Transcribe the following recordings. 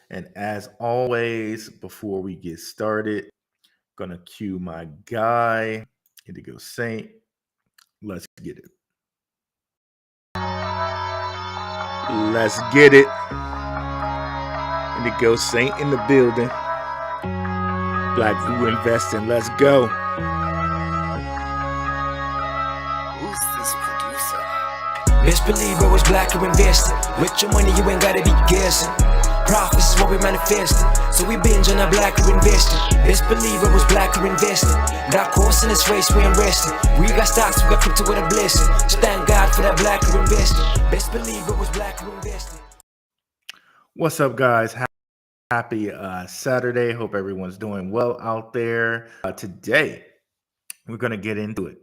And as always, before we get started, gonna cue my guy, Indigo Saint. Let's get it. Let's get it. Indigo Saint in the building. Black View Investing. Let's go. Who's this producer? Best believe it was blacker invested. With your money, you ain't gotta be guessing. Profits is what we manifested. So we binge on our blacker investing. Best believe it was blacker invested. Got course in this race, we ain't resting. We got stocks, we got crypto with a blessing. So thank God for that blacker investing. Best believe it was blacker invested. What's up, guys? Happy Saturday. Hope everyone's doing well out there. Today, we're going to get into it.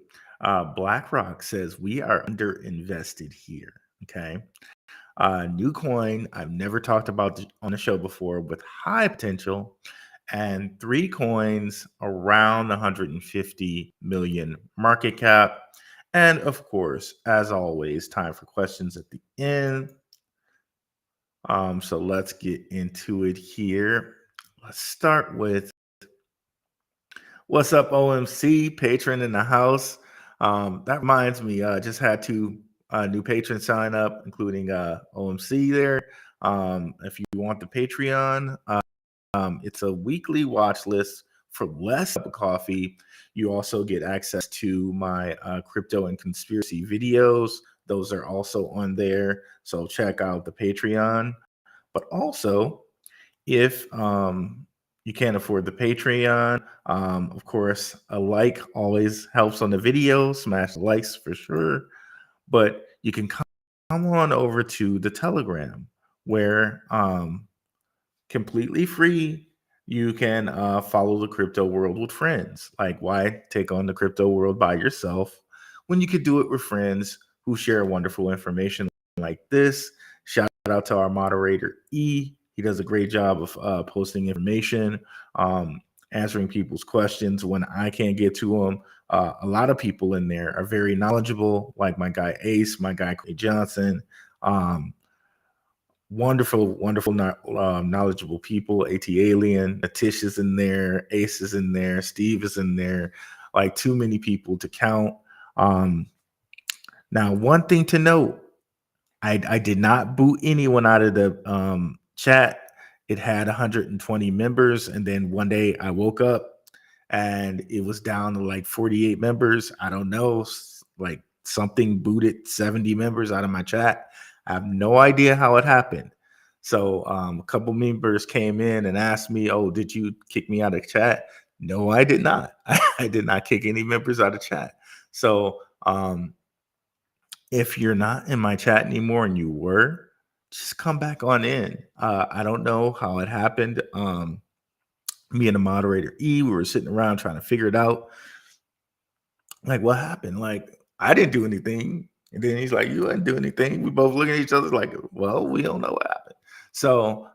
Blackrock says we are underinvested here. Okay. New coin I've never talked about on the show before with high potential, and 3 coins around 150 million market cap. And of course, as always, time for questions at the end. So let's get into it here. Let's start with what's up, OMC patron in the house. That reminds me, just had 2 new patrons sign up, including OMC there. If you want the Patreon, it's a weekly watch list for less cup of coffee. You also get access to my crypto and conspiracy videos. Those are also on there. So check out the Patreon. But also, if you can't afford the Patreon, of course, a like always helps on the video. Smash the likes for sure. But you can come on over to the Telegram, where completely free, you can follow the crypto world with friends. Like, why take on the crypto world by yourself when you could do it with friends who share wonderful information like this? Shout out to our moderator, E. He does a great job of posting information, answering people's questions when I can't get to them. A lot of people in there are very knowledgeable, like my guy Ace, my guy Clay Johnson. Wonderful, knowledgeable people. AT Alien, Atish is in there, Ace is in there, Steve is in there. Like, too many people to count. Now, one thing to note, I did not boot anyone out of the chat. It had 120 members, and then one day I woke up and it was down to like 48 members. I don't know, like something booted 70 members out of my chat. I have no idea how it happened. So a couple members came in and asked me, "Oh, did you kick me out of chat?" No, I did not. I did not kick any members out of chat. So if you're not in my chat anymore and you were, just come back on in. I don't know how it happened. Me and the moderator E, we were sitting around trying to figure it out. Like, what happened? Like, I didn't do anything. And then he's like, "You didn't do anything." We both look at each other like, well, we don't know what happened. So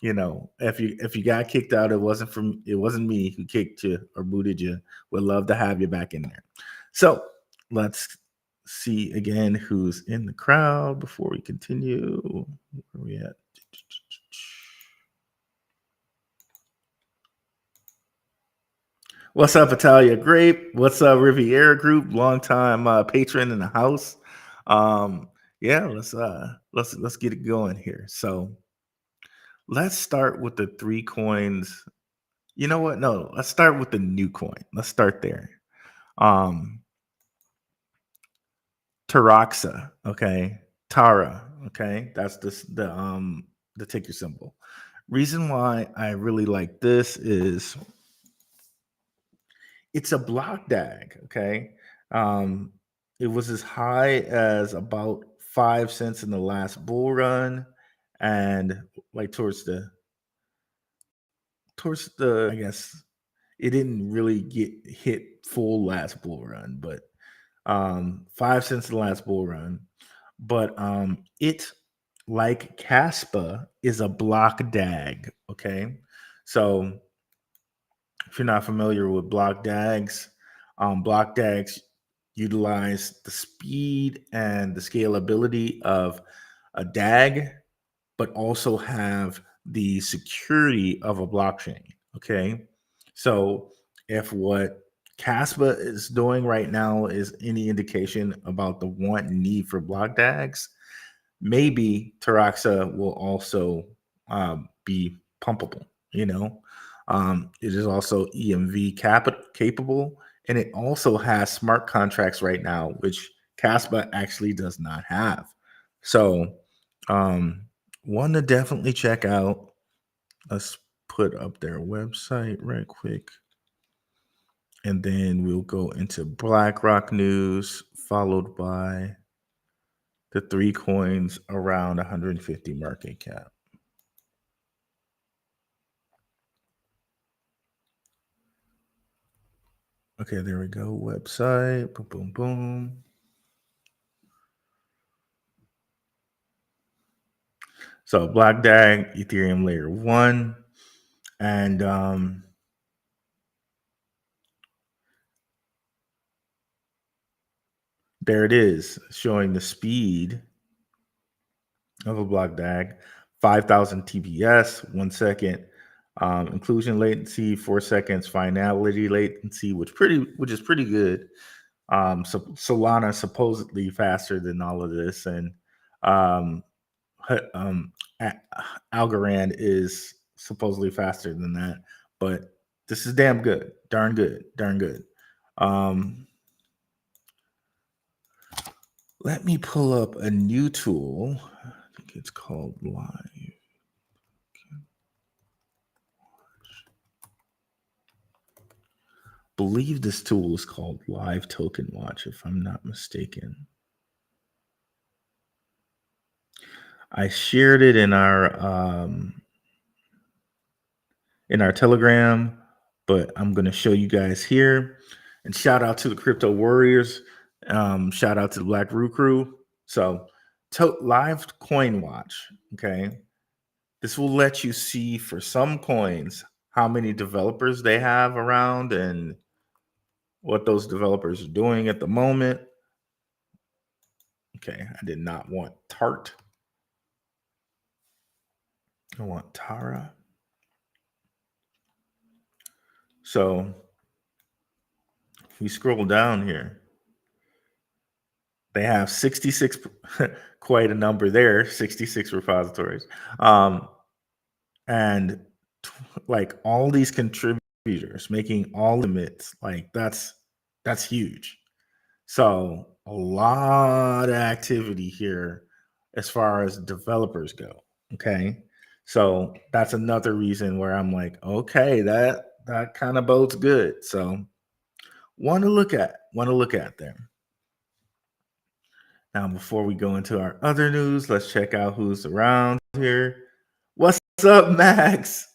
if you got kicked out, it wasn't me who kicked you or booted you. We'd love to have you back in there. So let's see again who's in the crowd before we continue. Where are we at? What's up, Italia Grape? What's up, Riviera Group? Longtime patron in the house. Yeah, let's get it going here. So let's start with the 3 coins. You know what? No, let's start with the new coin. Let's start there. Taraxa, okay. Tara, okay. That's the ticker symbol. Reason why I really like this is it's a block DAG, okay. It was as high as about 5 cents in the last bull run, and like towards the I guess it didn't really get hit full last bull run, but 5 cents in the last bull run. But it, like Caspa, is a block DAG, okay. So if you're not familiar with block DAGs utilize the speed and the scalability of a DAG, but also have the security of a blockchain. Okay. So if what Caspa is doing right now is any indication about the want and need for block DAGs, maybe Taraxa will also be pumpable. It is also EMV capable, and it also has smart contracts right now, which Caspa actually does not have. So, one to definitely check out. Let's put up their website right quick, and then we'll go into BlackRock news, followed by the three coins around 150 market cap. Okay, there we go. Website. Boom, boom, boom. So Black DAG, Ethereum layer 1. And there it is, showing the speed of a block DAG, 5,000 TPS, 1 second. Inclusion latency, 4 seconds. Finality latency, which is pretty good. So Solana supposedly faster than all of this, and Algorand is supposedly faster than that, but this is damn good, darn good. Let me pull up a new tool. I think it's called Live. Believe this tool is called Live Token Watch, if I'm not mistaken. I shared it in our Telegram, but I'm going to show you guys here. And shout out to the Crypto Warriors. Shout out to the Black Root Crew. So, Live Coin Watch. Okay, this will let you see for some coins how many developers they have around and what those developers are doing at the moment. Okay, I did not want Tart. I want Tara. So if we scroll down here, they have 66, quite a number there, 66 repositories. And like all these contributors making all limits, like that's huge. So a lot of activity here as far as developers go. Okay. So that's another reason where I'm like, okay, that kind of bodes good. So want to look at there. Now, before we go into our other news, let's check out who's around here. What's up, Max?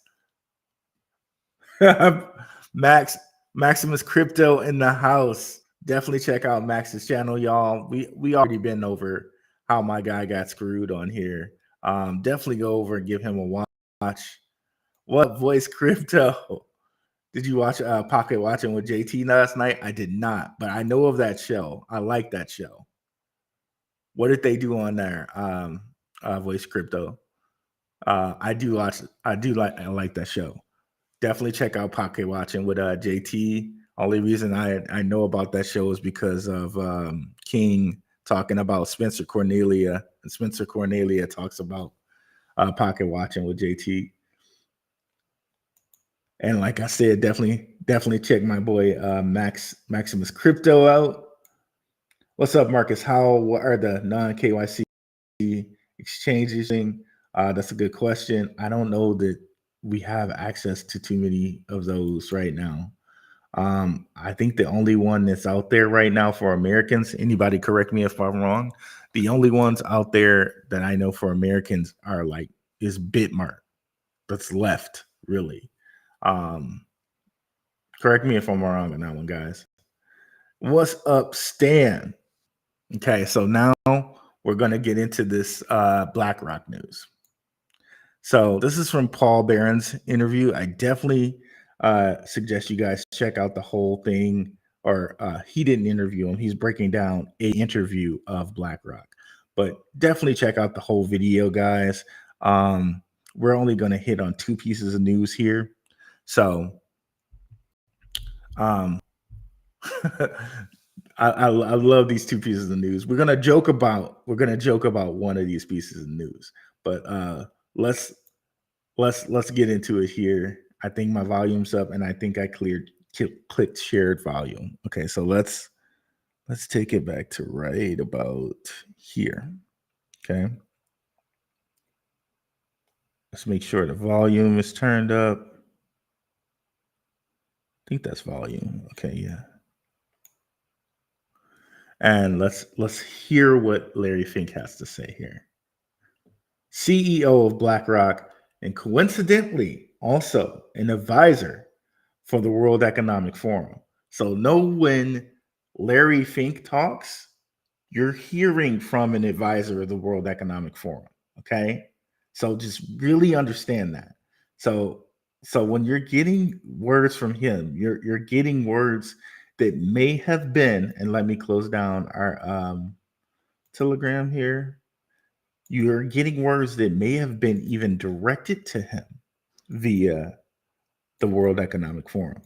Maximus Crypto in the house. Definitely check out Max's channel, y'all. We already been over how my guy got screwed on here. Definitely go over and give him a watch. What Voice Crypto? Did you watch Pocket Watching with JT last night? I did not, but I know of that show. I like that show. What did they do on there? Voice Crypto. I like that show. Definitely check out Pocket Watching with JT. Only reason I know about that show is because of King talking about Spencer Cornelia, and Spencer Cornelia talks about Pocket Watching with JT. And like I said, definitely check my boy Maximus Crypto out. What's up, Marcus? What are the non-KYC exchanges? That's a good question. I don't know that we have access to too many of those right now. I think the only one that's out there right now for Americans, anybody correct me if I'm wrong, the only ones out there that I know for Americans is Bitmart. That's left, really. Correct me if I'm wrong on that one, guys. What's up, Stan? Okay, so now we're going to get into this BlackRock news. So this is from Paul Barron's interview. I definitely suggest you guys check out the whole thing, or he didn't interview him. He's breaking down an interview of BlackRock, but definitely check out the whole video, guys. Um, we're only going to hit on two pieces of news here. So, um, I love these two pieces of news. We're gonna joke about one of these pieces of news, but let's let's get into it here. I think my volume's up, and I think I clicked shared volume. Okay, so let's take it back to right about here. Okay, let's make sure the volume is turned up. I think that's volume. Okay, yeah. And let's hear what Larry Fink has to say here. CEO of Blackrock and coincidentally also an advisor for the World Economic Forum. So know when Larry Fink talks, you're hearing from an advisor of the World Economic Forum. Okay. So just really understand that. So when you're getting words from him, you're getting words that may have been, and let me close down our telegram here. You're getting words that may have been even directed to him via the World Economic Forum.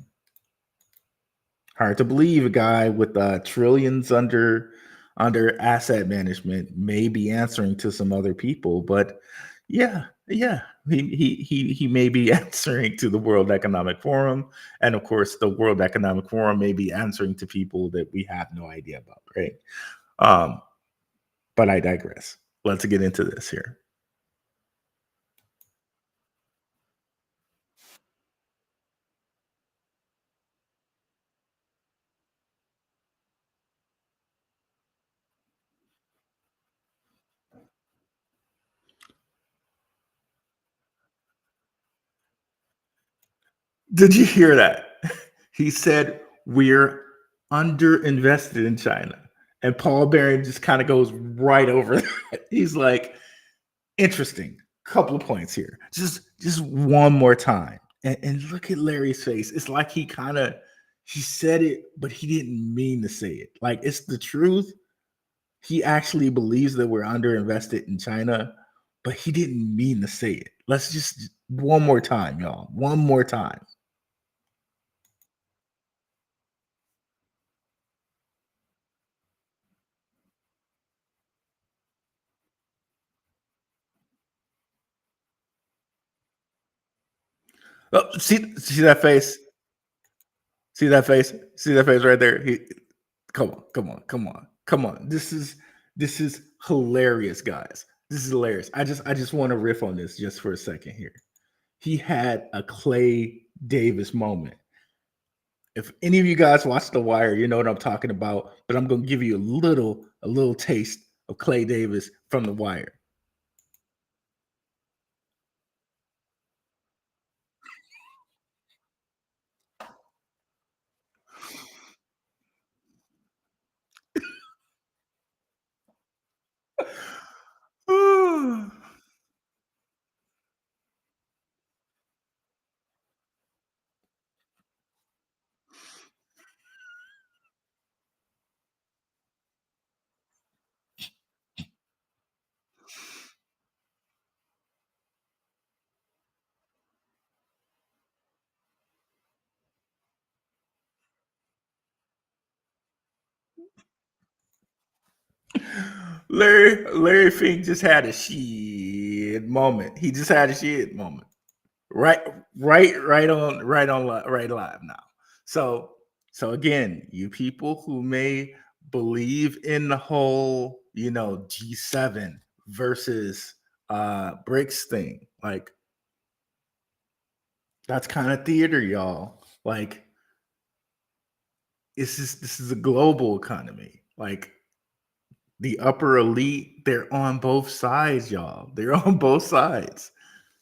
Hard to believe a guy with trillions under asset management may be answering to some other people, but yeah, he may be answering to the World Economic Forum, and of course, the World Economic Forum may be answering to people that we have no idea about, right? Um, but I digress. Let's get into this here. Did you hear that? He said we're underinvested in China. And Paul Barron just kind of goes right over that. He's like, interesting. Couple of points here. Just one more time. And look at Larry's face. It's like he said it, but he didn't mean to say it. Like it's the truth. He actually believes that we're underinvested in China, but he didn't mean to say it. Let's just one more time, y'all. One more time. Oh, see that face? See that face? See that face right there? Come on. This is hilarious, guys. This is hilarious. I just want to riff on this just for a second here. He had a Clay Davis moment. If any of you guys watch The Wire, you know what I'm talking about. But I'm gonna give you a little taste of Clay Davis from The Wire. Larry Fink just had a shit moment. He just had a shit moment. Right, right live now. So so again, you people who may believe in the whole, G7 versus BRICS thing, like that's kind of theater, y'all. Like this is a global economy. Like the upper elite, they're on both sides, y'all. They're on both sides.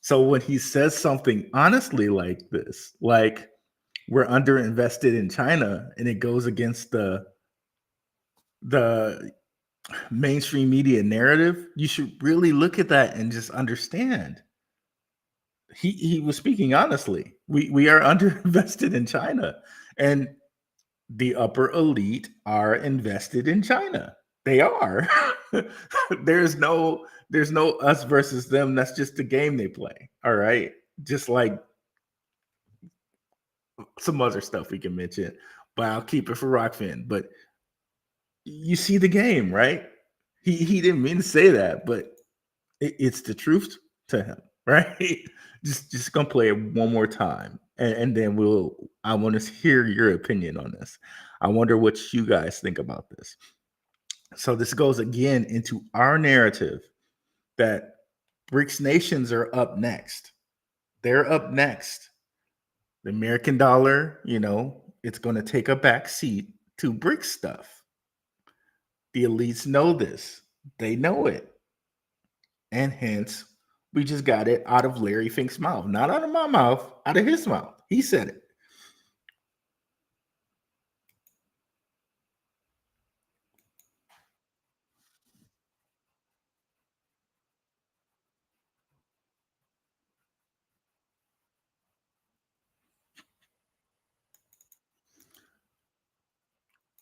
So when he says something honestly like this, like we're underinvested in China, and it goes against the mainstream media narrative, you should really look at that and just understand. He was speaking honestly. We are underinvested in China, and the upper elite are invested in China. They are. There's no us versus them. That's just the game they play. All right. Just like some other stuff we can mention, but I'll keep it for Rokfin. But you see the game, right? He didn't mean to say that, but it's the truth to him, right? Just gonna play it one more time, and then I want to hear your opinion on this. I wonder what you guys think about this. So this goes again into our narrative that BRICS nations are up next. They're up next. The American dollar, it's going to take a back seat to BRICS stuff. The elites know this. They know it. And hence, we just got it out of Larry Fink's mouth. Not out of my mouth, out of his mouth. He said it.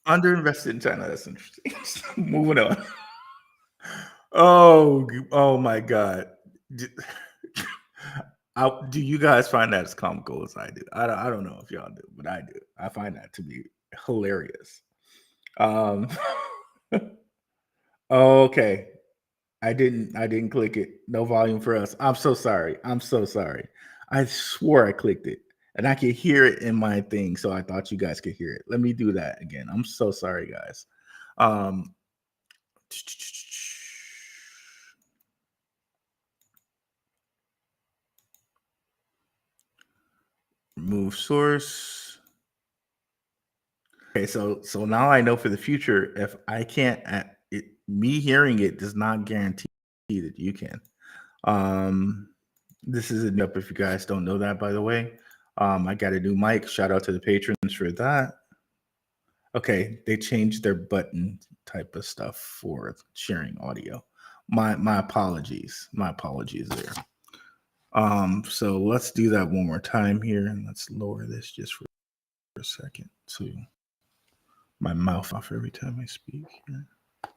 Underinvested in China. That's interesting. Moving on. Oh my God. Do you guys find that as comical as I do? I don't know if y'all do, but I do. I find that to be hilarious. Um, okay. I didn't click it. No volume for us. I'm so sorry. I'm so sorry. I swore I clicked it and I could hear it in my thing. So I thought you guys could hear it. Let me do that again. I'm so sorry, guys. Um, remove source. Okay, so now I know for the future, if I can't, me hearing it does not guarantee that you can. This is a up if you guys don't know that, by the way. I got a new mic. Shout out to the patrons for that. Okay, they changed their button type of stuff for sharing audio. My apologies. My apologies there. So let's do that one more time here, and let's lower this just for a second. So my mouth off every time I speak.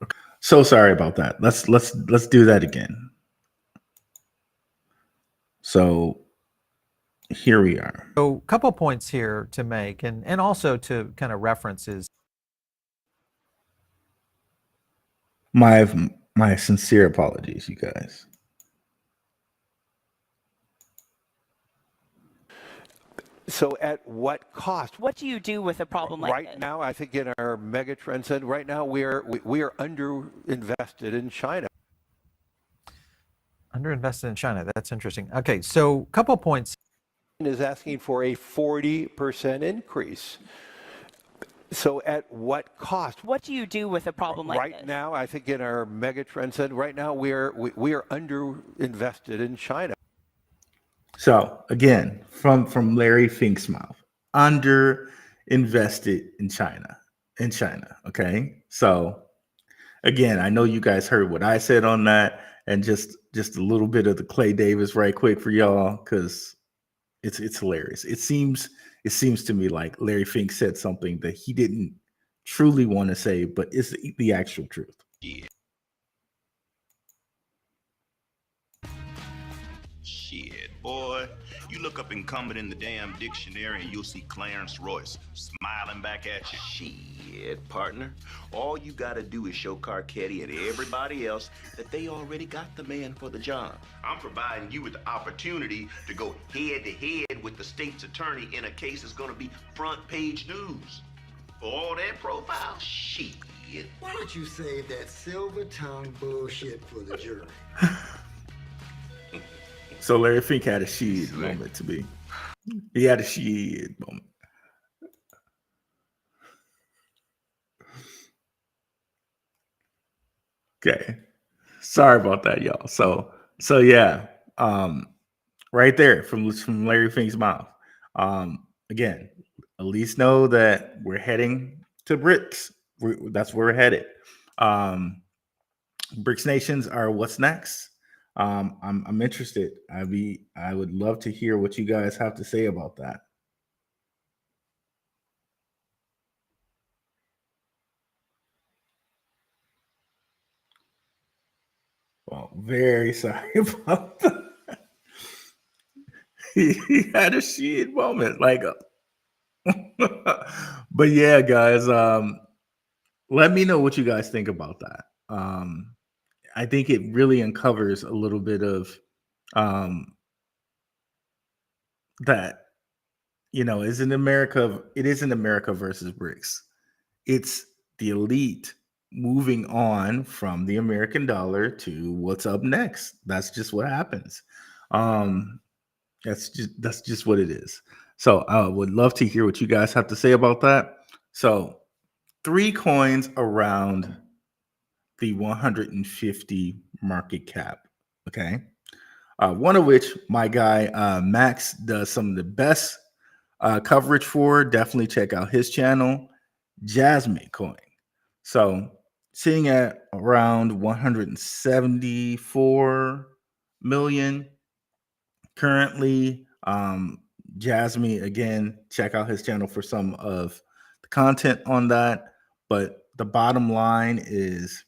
Okay. So sorry about that. Let's do that again. So here we are. So a couple points here to make, and also to kind of references. My sincere apologies, you guys. So at what cost? What do you do with a problem like Right this? now, I think in our mega trend said right now we are underinvested in China. Underinvested in China. That's interesting. Okay, so a couple points. Is asking for a 40% increase. So at what cost? What do you do with a problem like Right this? now, I think in our mega trend said right now we are underinvested in China. So again, from Larry Fink's mouth, under invested in China. Okay. So again, I know you guys heard what I said on that, and just a little bit of the Clay Davis right quick for y'all, because it's hilarious. It seems to me like Larry Fink said something that he didn't truly want to say, but it's the actual truth. Yeah. Shit, boy. You look up incumbent in the damn dictionary and you'll see Clarence Royce smiling back at you. Shit, partner. All you gotta do is show Carcetti and everybody else that they already got the man for the job. I'm providing you with the opportunity to go head to head with the state's attorney in a case that's gonna be front page news. For all that profile, shit. Why don't you save that silver tongue bullshit for the jury? So Larry Fink had a shit moment to be. He had a shit moment. Okay. Sorry about that, y'all. So yeah. Right there from Larry Fink's mouth. Again, at least know that we're heading to BRICS. That's where we're headed. BRICS nations are what's next. I'm interested. I would love to hear what you guys have to say about that. Oh, very sorry about that. He had a shit moment, like, but yeah, guys. Let me know what you guys think about that. I think it really uncovers a little bit of um, that. Is in America. It isn't America versus BRICS. It's the elite moving on from the American dollar to what's up next. That's just what happens. Um, that's just what it is. So I would love to hear what you guys have to say about that. So 3 coins around the 150 market cap. Okay. One of which my guy Max does some of the best coverage for. Definitely check out his channel, Jasmine Coin. So sitting at around 174 million currently. Jasmine, again, check out his channel for some of the content on that. But the bottom line is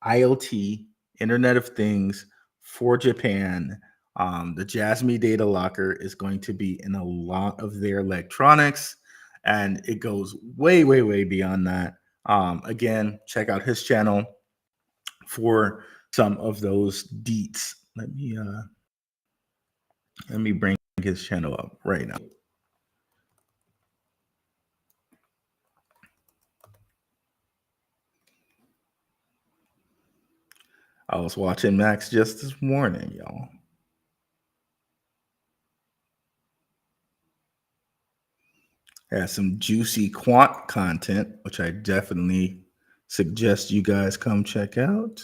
IoT, Internet of Things for Japan. The Jasmine data locker is going to be in a lot of their electronics, and it goes way, way, way beyond that. Again, check out his channel for some of those deets. Let me bring his channel up right now. I was watching Max just this morning, y'all. Has some juicy quant content, which I definitely suggest you guys come check out.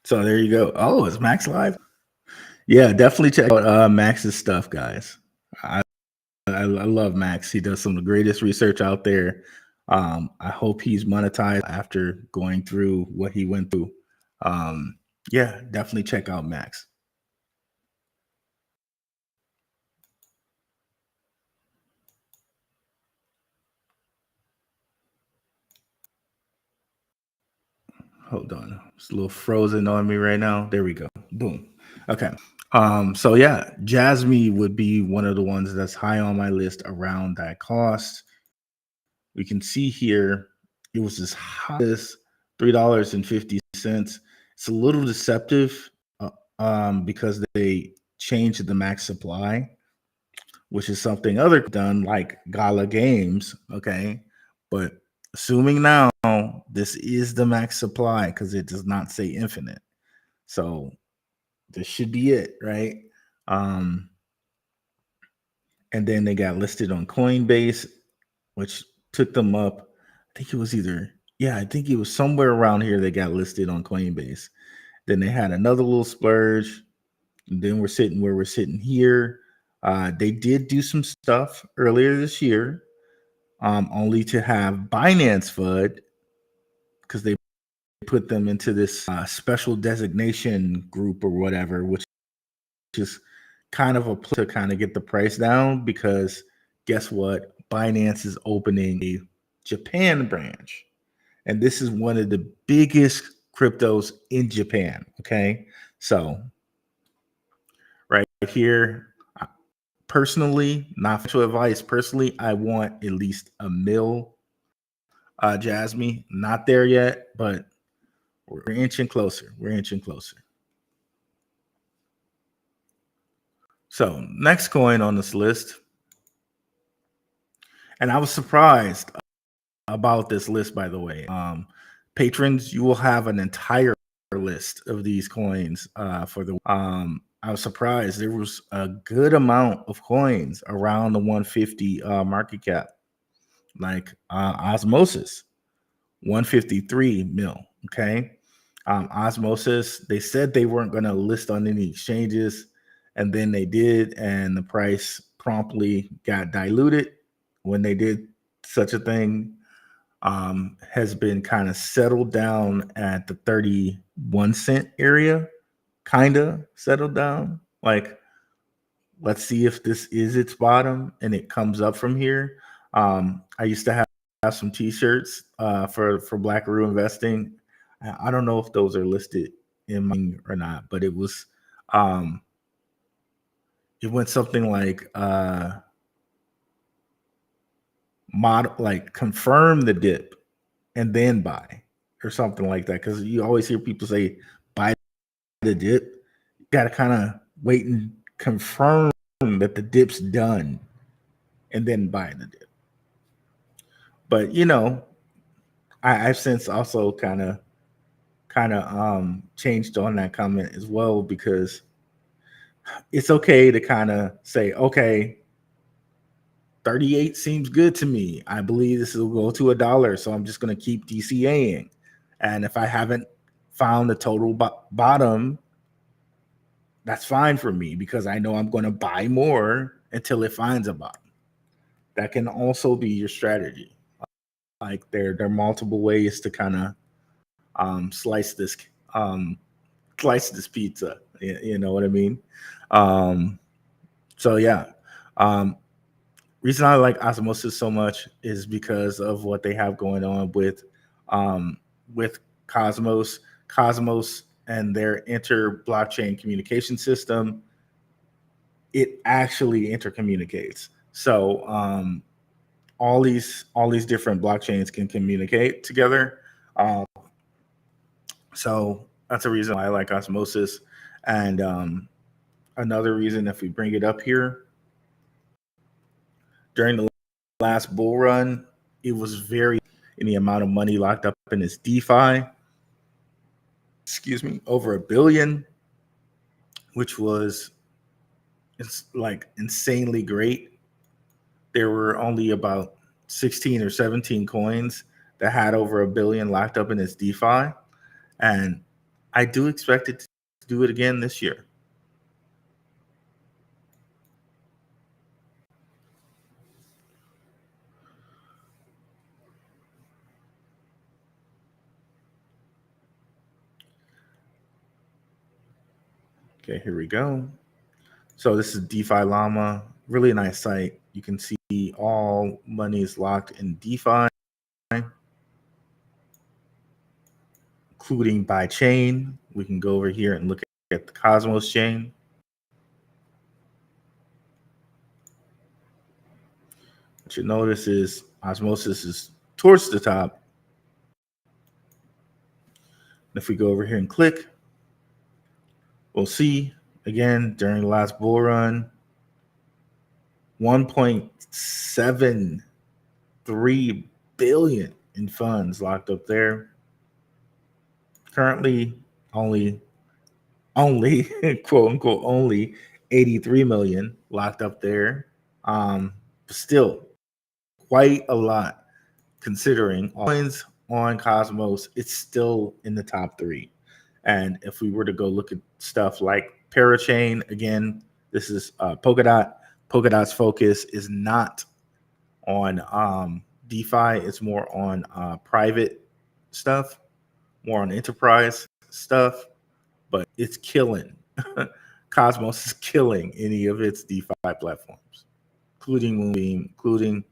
So there you go. Oh, is Max live? Yeah, definitely check out Max's stuff, guys. I love Max. He does some of the greatest research out there. I hope he's monetized after going through what he went through. Yeah, definitely check out Max. Hold on. It's a little frozen on me right now. There we go. Boom. Okay. So yeah, Jasmine would be one of the ones that's high on my list around that cost. We can see here it was as high as $3.50. It's a little deceptive because they changed the max supply, which is something other done like Gala Games. Okay. But assuming now this is the max supply because it does not say infinite. So this should be it, right? And then they got listed on Coinbase, which took them up. I think it was I think it was somewhere around here they got listed on Coinbase. Then they had another little splurge. And then we're sitting where we're sitting here. They did do some stuff earlier this year, only to have Binance FUD because they put them into this special designation group or whatever, which is kind of a to kind of get the price down because guess what? Binance is opening a Japan branch. And this is one of the biggest cryptos in Japan. Okay. So right here, personally, not financial advice. Personally, I want at least a mil Jasmine. Not there yet, but we're inching closer. We're inching closer. So next coin on this list, and I was surprised about this list, by the way. Patrons, you will have an entire list of these coins for the I was surprised there was a good amount of coins around the 150 market cap, like Osmosis 153 mil. Okay. Osmosis, they said they weren't going to list on any exchanges, and then they did, and the price promptly got diluted when they did such a thing. Has been kind of settled down at the 31 cent area, kind of settled down. Like, let's see if this is its bottom and it comes up from here. I used to have some T-shirts for Blackaroo investing. I don't know if those are listed in mine or not, but it went something like like confirm the dip and then buy or something like that. Because you always hear people say buy the dip. You got to kind of wait and confirm that the dip's done and then buy the dip. But I've since also kind of changed on that comment as well, because it's okay to kind of say, okay, 38 seems good to me. I believe this will go to $1, so I'm just going to keep DCAing. And if I haven't found the total bottom, that's fine for me, because I know I'm going to buy more until it finds a bottom. That can also be your strategy. Like there are multiple ways to kind of slice this pizza. You know what I mean? So yeah. Reason I like Osmosis so much is because of what they have going on with Cosmos and their inter-blockchain communication system. It actually intercommunicates. So all these different blockchains can communicate together. So that's a reason why I like Osmosis. And another reason, if we bring it up here, during the last bull run, it was very in the amount of money locked up in this DeFi. Over $1 billion, which was like insanely great. There were only about 16 or 17 coins that had over $1 billion locked up in its DeFi, and I do expect it to do it again this year. Okay, here we go. So this is DeFi Llama, really nice site. You can see all money is locked in DeFi, including by chain. We can go over here and look at the Cosmos chain. What you notice is Osmosis is towards the top. If we go over here and click, we'll see again during the last bull run, 1.73 billion in funds locked up there. Currently, only quote unquote only 83 million locked up there. Still quite a lot considering all coins on Cosmos. It's still in the top 3. And if we were to go look at stuff like Parachain, again, this is Polkadot. Polkadot's focus is not on DeFi. It's more on private stuff, more on enterprise stuff, but it's killing. Cosmos is killing any of its DeFi platforms, including Moonbeam, including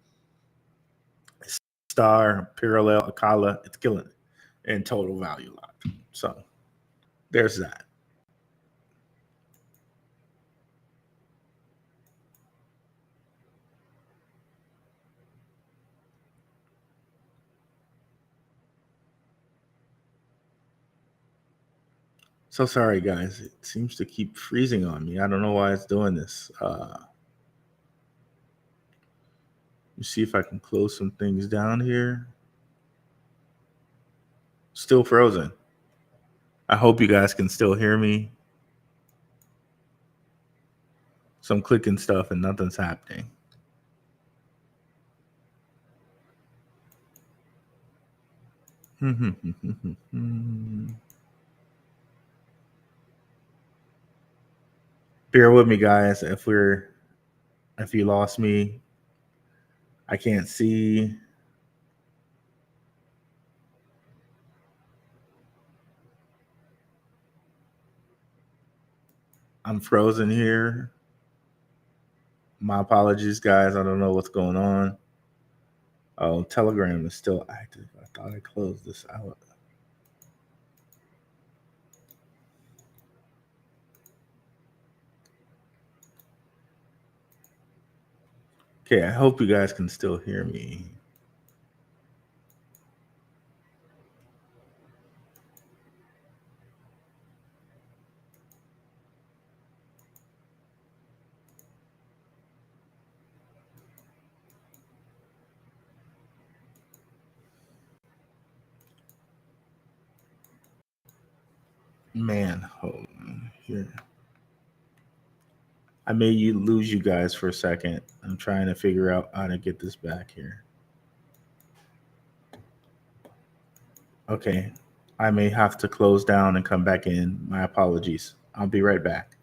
Star, Parallel, Akala. It's killing it in total value locked. So there's that. So sorry, guys. It seems to keep freezing on me. I don't know why it's doing this. Let me see if I can close some things down here. Still frozen. I hope you guys can still hear me. So I'm clicking stuff and nothing's happening. Bear with me, guys. If you lost me, I can't see. I'm frozen here. My apologies, guys. I don't know what's going on. Oh, Telegram is still active. I thought I closed this out. Okay, I hope you guys can still hear me. Man, hold on here. I may lose you guys for a second. I'm trying to figure out how to get this back here. Okay, I may have to close down and come back in. My apologies. I'll be right back.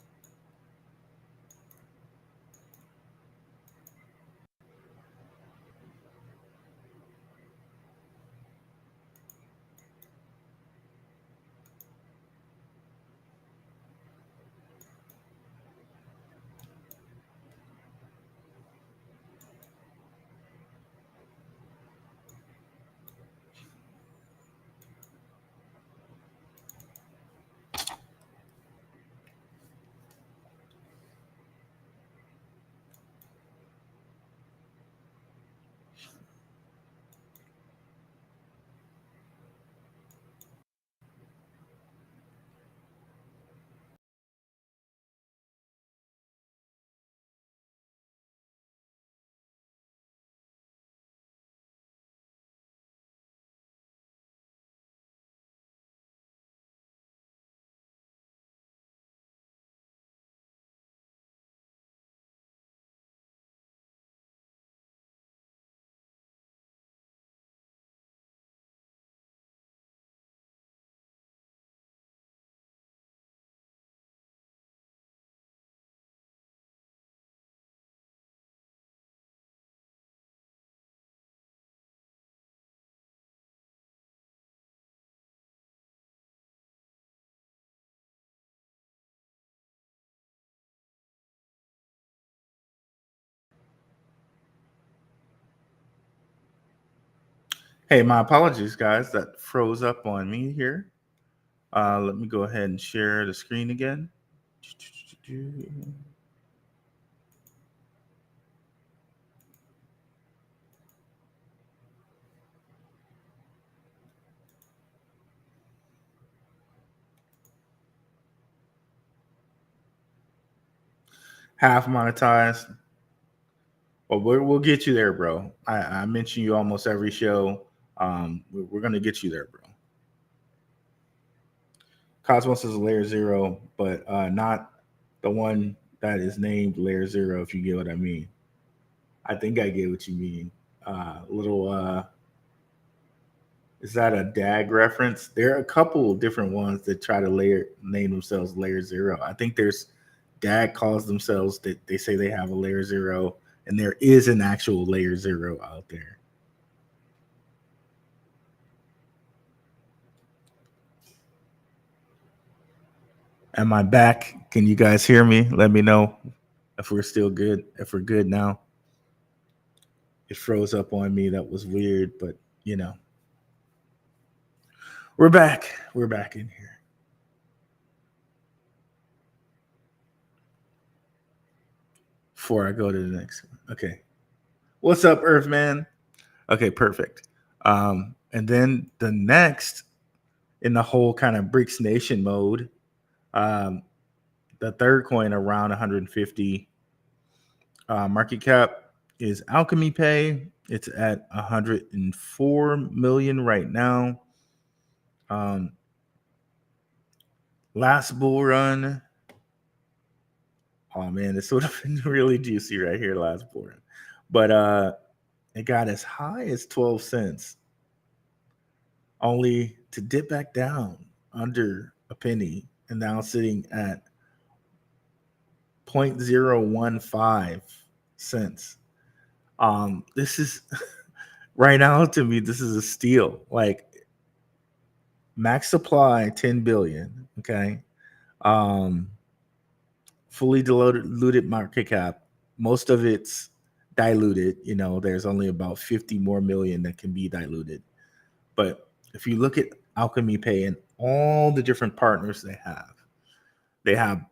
Hey, my apologies, guys. That froze up on me here. Let me go ahead and share the screen again. Half monetized. Well, we'll get you there, bro. I mention you almost every show. We're going to get you there, bro. Cosmos is layer 0, but not the one that is named layer 0, if you get what I mean. I think I get what you mean. Is that a DAG reference? There are a couple of different ones that try to name themselves layer 0. I think there's DAG calls themselves that they say they have a layer 0, and there is an actual layer 0 out there. Am I back? Can you guys hear me? Let me know if we're still good, if we're good now. It froze up on me. That was weird, but you know. We're back. We're back in here. Before I go to the next one. Okay. What's up, Earthman? Okay, perfect. And then the next in the whole kind of BRICS Nation mode, the third coin around 150 market cap is Alchemy Pay. It's at 104 million right now. Last bull run. Oh man, this would have been really juicy right here last bull run. But it got as high as 12 cents. Only to dip back down under a penny and now sitting at 0.015 cents. This is right now to me, this is a steal. Like max supply 10 billion. Okay. fully diluted market cap. Most of it's diluted. There's only about 50 more million that can be diluted. But if you look at Alchemy Pay and all the different partners they have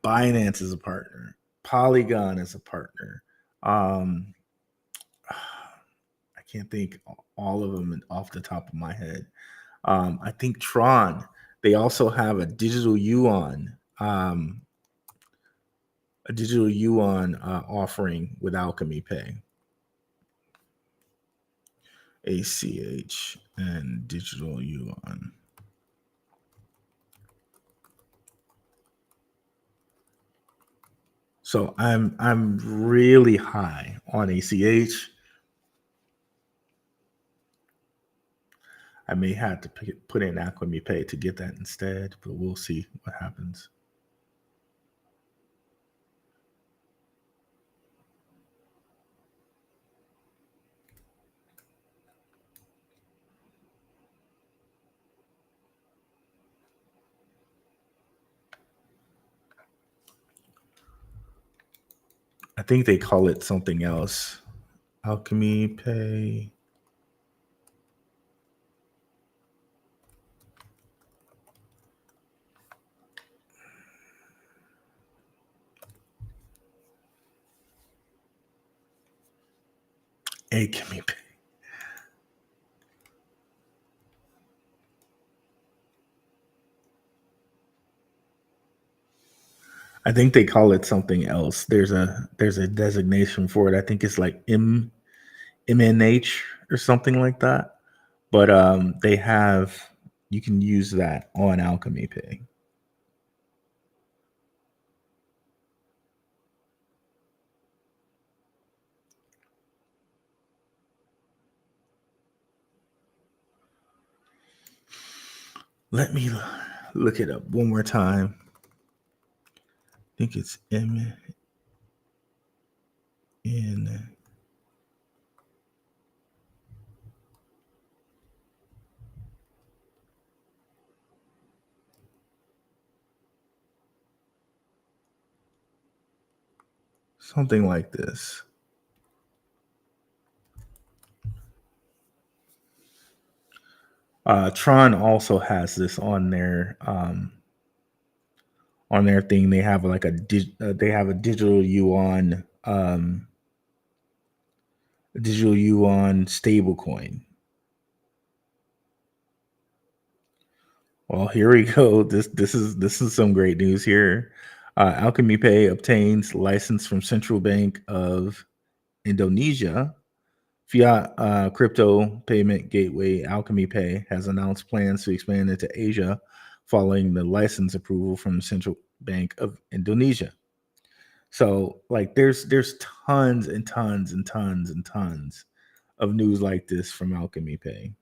Binance as a partner, Polygon as a partner. I can't think all of them off the top of my head. I think Tron. They also have a digital yuan, offering with Alchemy Pay. ACH and digital yuan. So I'm really high on ACH. I may have to put in Alchemy Pay to get that instead, but we'll see what happens. I think they call it something else. Alchemy Pay. Alchemy Pay. I think they call it something else. There's a designation for it. I think it's like MNH or something like that. But you can use that on Alchemy Pay. Let me look it up one more time. I think it's MN. Something like this. Tron also has this on their thing. They have like a digital yuan stablecoin. Well, here we go. This is some great news here. Alchemy Pay obtains license from Central Bank of Indonesia. Fiat crypto payment gateway Alchemy Pay has announced plans to expand into Asia following the license approval from the Central Bank of Indonesia. So, like, there's tons and tons and tons and tons of news like this from Alchemy Pay.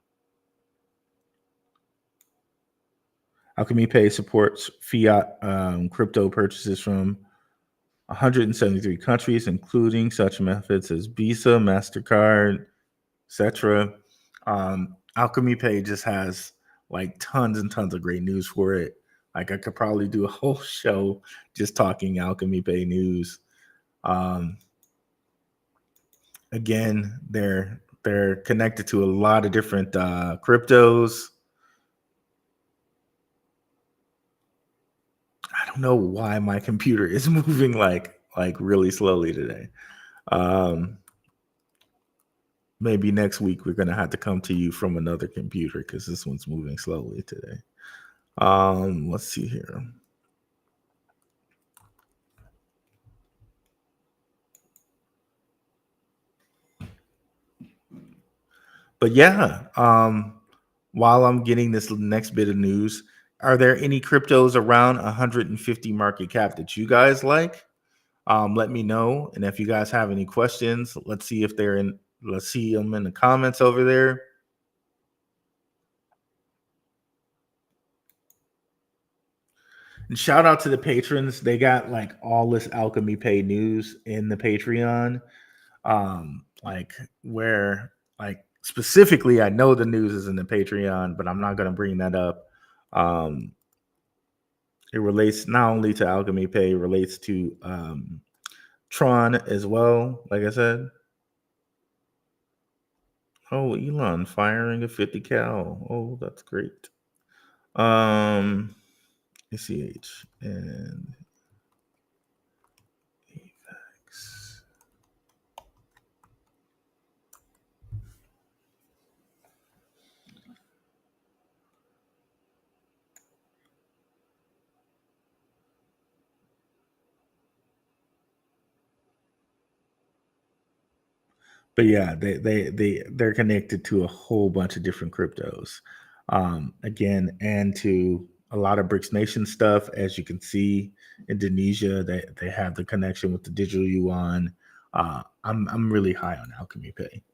Alchemy Pay supports fiat crypto purchases from 173 countries, including such methods as Visa, MasterCard, etc. Alchemy Pay just has like tons and tons of great news for it. Like, I could probably do a whole show just talking Alchemy Pay news. Again, they're connected to a lot of different cryptos. I don't know why my computer is moving like really slowly today. Maybe next week we're gonna have to come to you from another computer because this one's moving slowly today. Let's see here. But yeah, while I'm getting this next bit of news, are there any cryptos around 150 market cap that you guys like? Let me know. And if you guys have any questions, let's see them in the comments over there. And shout out to the patrons. They got like all this Alchemy Pay news in the Patreon. Like specifically, I know the news is in the Patreon, but I'm not going to bring that up. It relates not only to Alchemy Pay, it relates to Tron as well. Like I said. Oh, Elon firing a 50 cal. Oh, that's great. ACH and AVAX. But yeah, they're connected to a whole bunch of different cryptos. Again, and to a lot of BRICS Nation stuff, as you can see, Indonesia, they have the connection with the digital yuan. I'm really high on Alchemy Pay.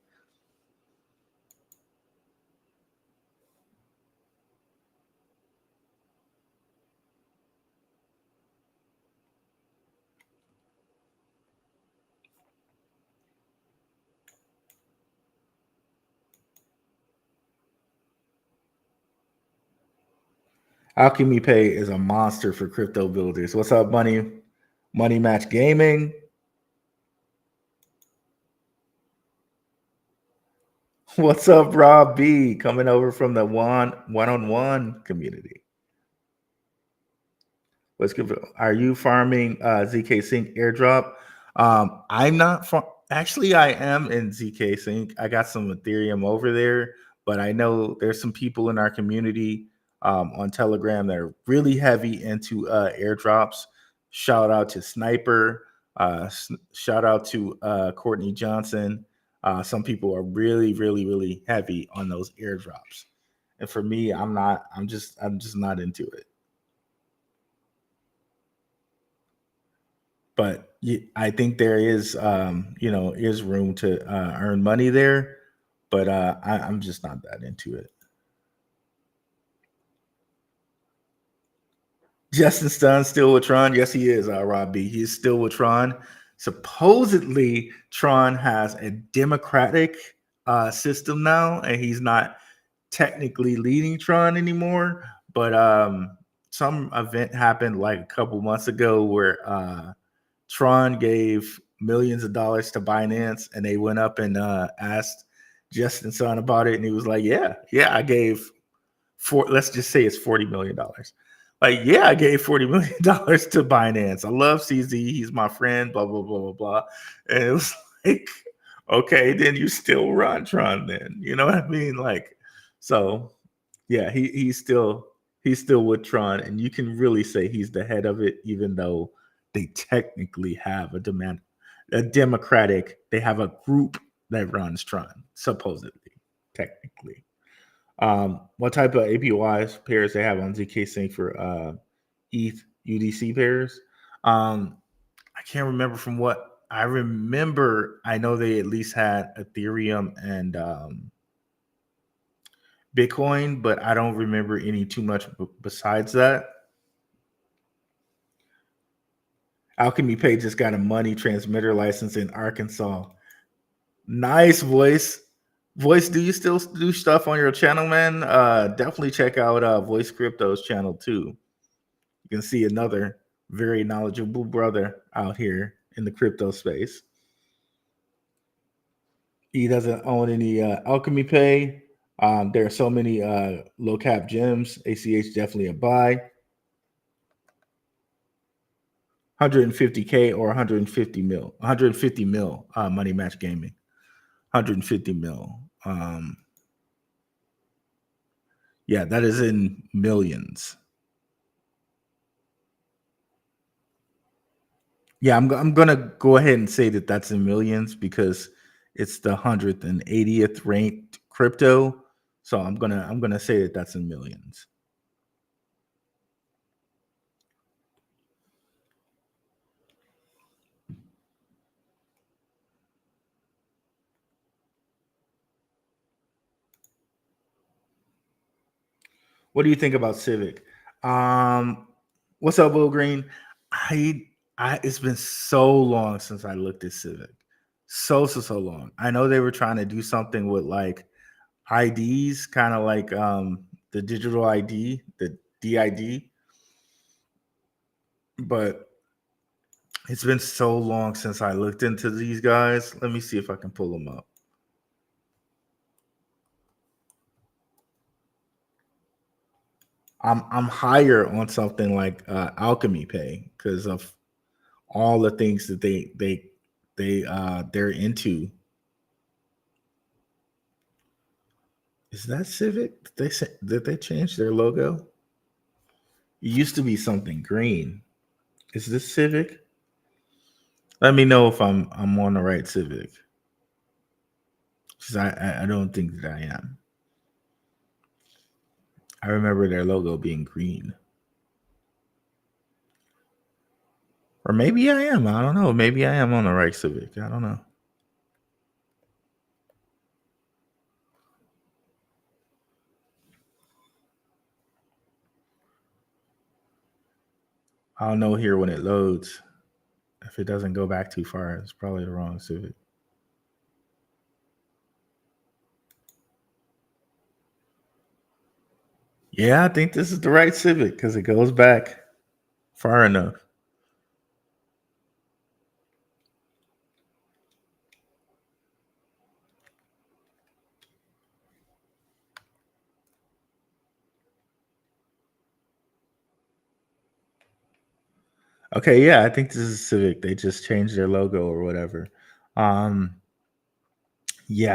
Alchemy Pay is a monster for crypto builders. What's up, Money? Money Match Gaming. What's up, Rob B? Coming over from the one-on-one community. What's good? Are you farming ZK Sync airdrop? I'm not. Actually, I am in ZK Sync. I got some Ethereum over there, but I know there's some people in our community on Telegram that are really heavy into airdrops. Shout out to Sniper. Shout out to Courtney Johnson. Some people are really, really, really heavy on those airdrops, and for me, I'm not. I'm just not into it. But I think there is, is room to earn money there, but I'm just not that into it. Justin Stun still with Tron? Yes, he is, Rob B. He's still with Tron. Supposedly, Tron has a democratic system now, and he's not technically leading Tron anymore. But some event happened like a couple months ago where Tron gave millions of dollars to Binance, and they went up and asked Justin Sun about it, and he was like, "Yeah, I gave let's just say it's $40 million. Like, yeah, I gave $40 million to Binance. I love CZ. He's my friend, blah, blah, blah, blah, blah." And it was like, okay, then you still run Tron then. You know what I mean? Like, so yeah, he's still with Tron, and you can really say he's the head of it, even though they technically have a democratic, they have a group that runs Tron, supposedly, technically. What type of APYs pairs they have on ZK Sync for ETH UDC pairs? I can't remember from what I remember. I know they at least had Ethereum and Bitcoin, but I don't remember any too much besides that. Alchemy Pay just got a money transmitter license in Arkansas. Nice, Voice. Voice, do you still do stuff on your channel, man? Definitely check out Voice Crypto's channel too. You can see another very knowledgeable brother out here in the crypto space. He doesn't own any Alchemy Pay. There are so many low cap gems. ACH definitely a buy. 150K or 150 mil. 150 mil Money Match Gaming. 150 mil. Yeah, that is in millions. Yeah, I'm gonna go ahead and say that that's in millions because it's the 180th ranked crypto. So I'm gonna say that that's in millions. What do you think about Civic? What's up, Will Green? I it's been so long since I looked at Civic. So long. I know they were trying to do something with like IDs, kind of like the digital ID, the DID. but it's been so long since I looked into these guys. Let me see if I can pull them up. I'm higher on something like Alchemy Pay because of all the things that they're into. Is that Civic? Did they change their logo? It used to be something green. Is this Civic? Let me know if I'm on the right Civic. Because I don't think that I am. I remember their logo being green. Or maybe I am. I don't know. Maybe I am on the right Civic. I don't know. I'll know here when it loads. If it doesn't go back too far, it's probably the wrong Civic. Yeah, I think this is the right Civic because it goes back far enough. Okay, yeah, I think this is Civic. They just changed their logo or whatever. Yeah,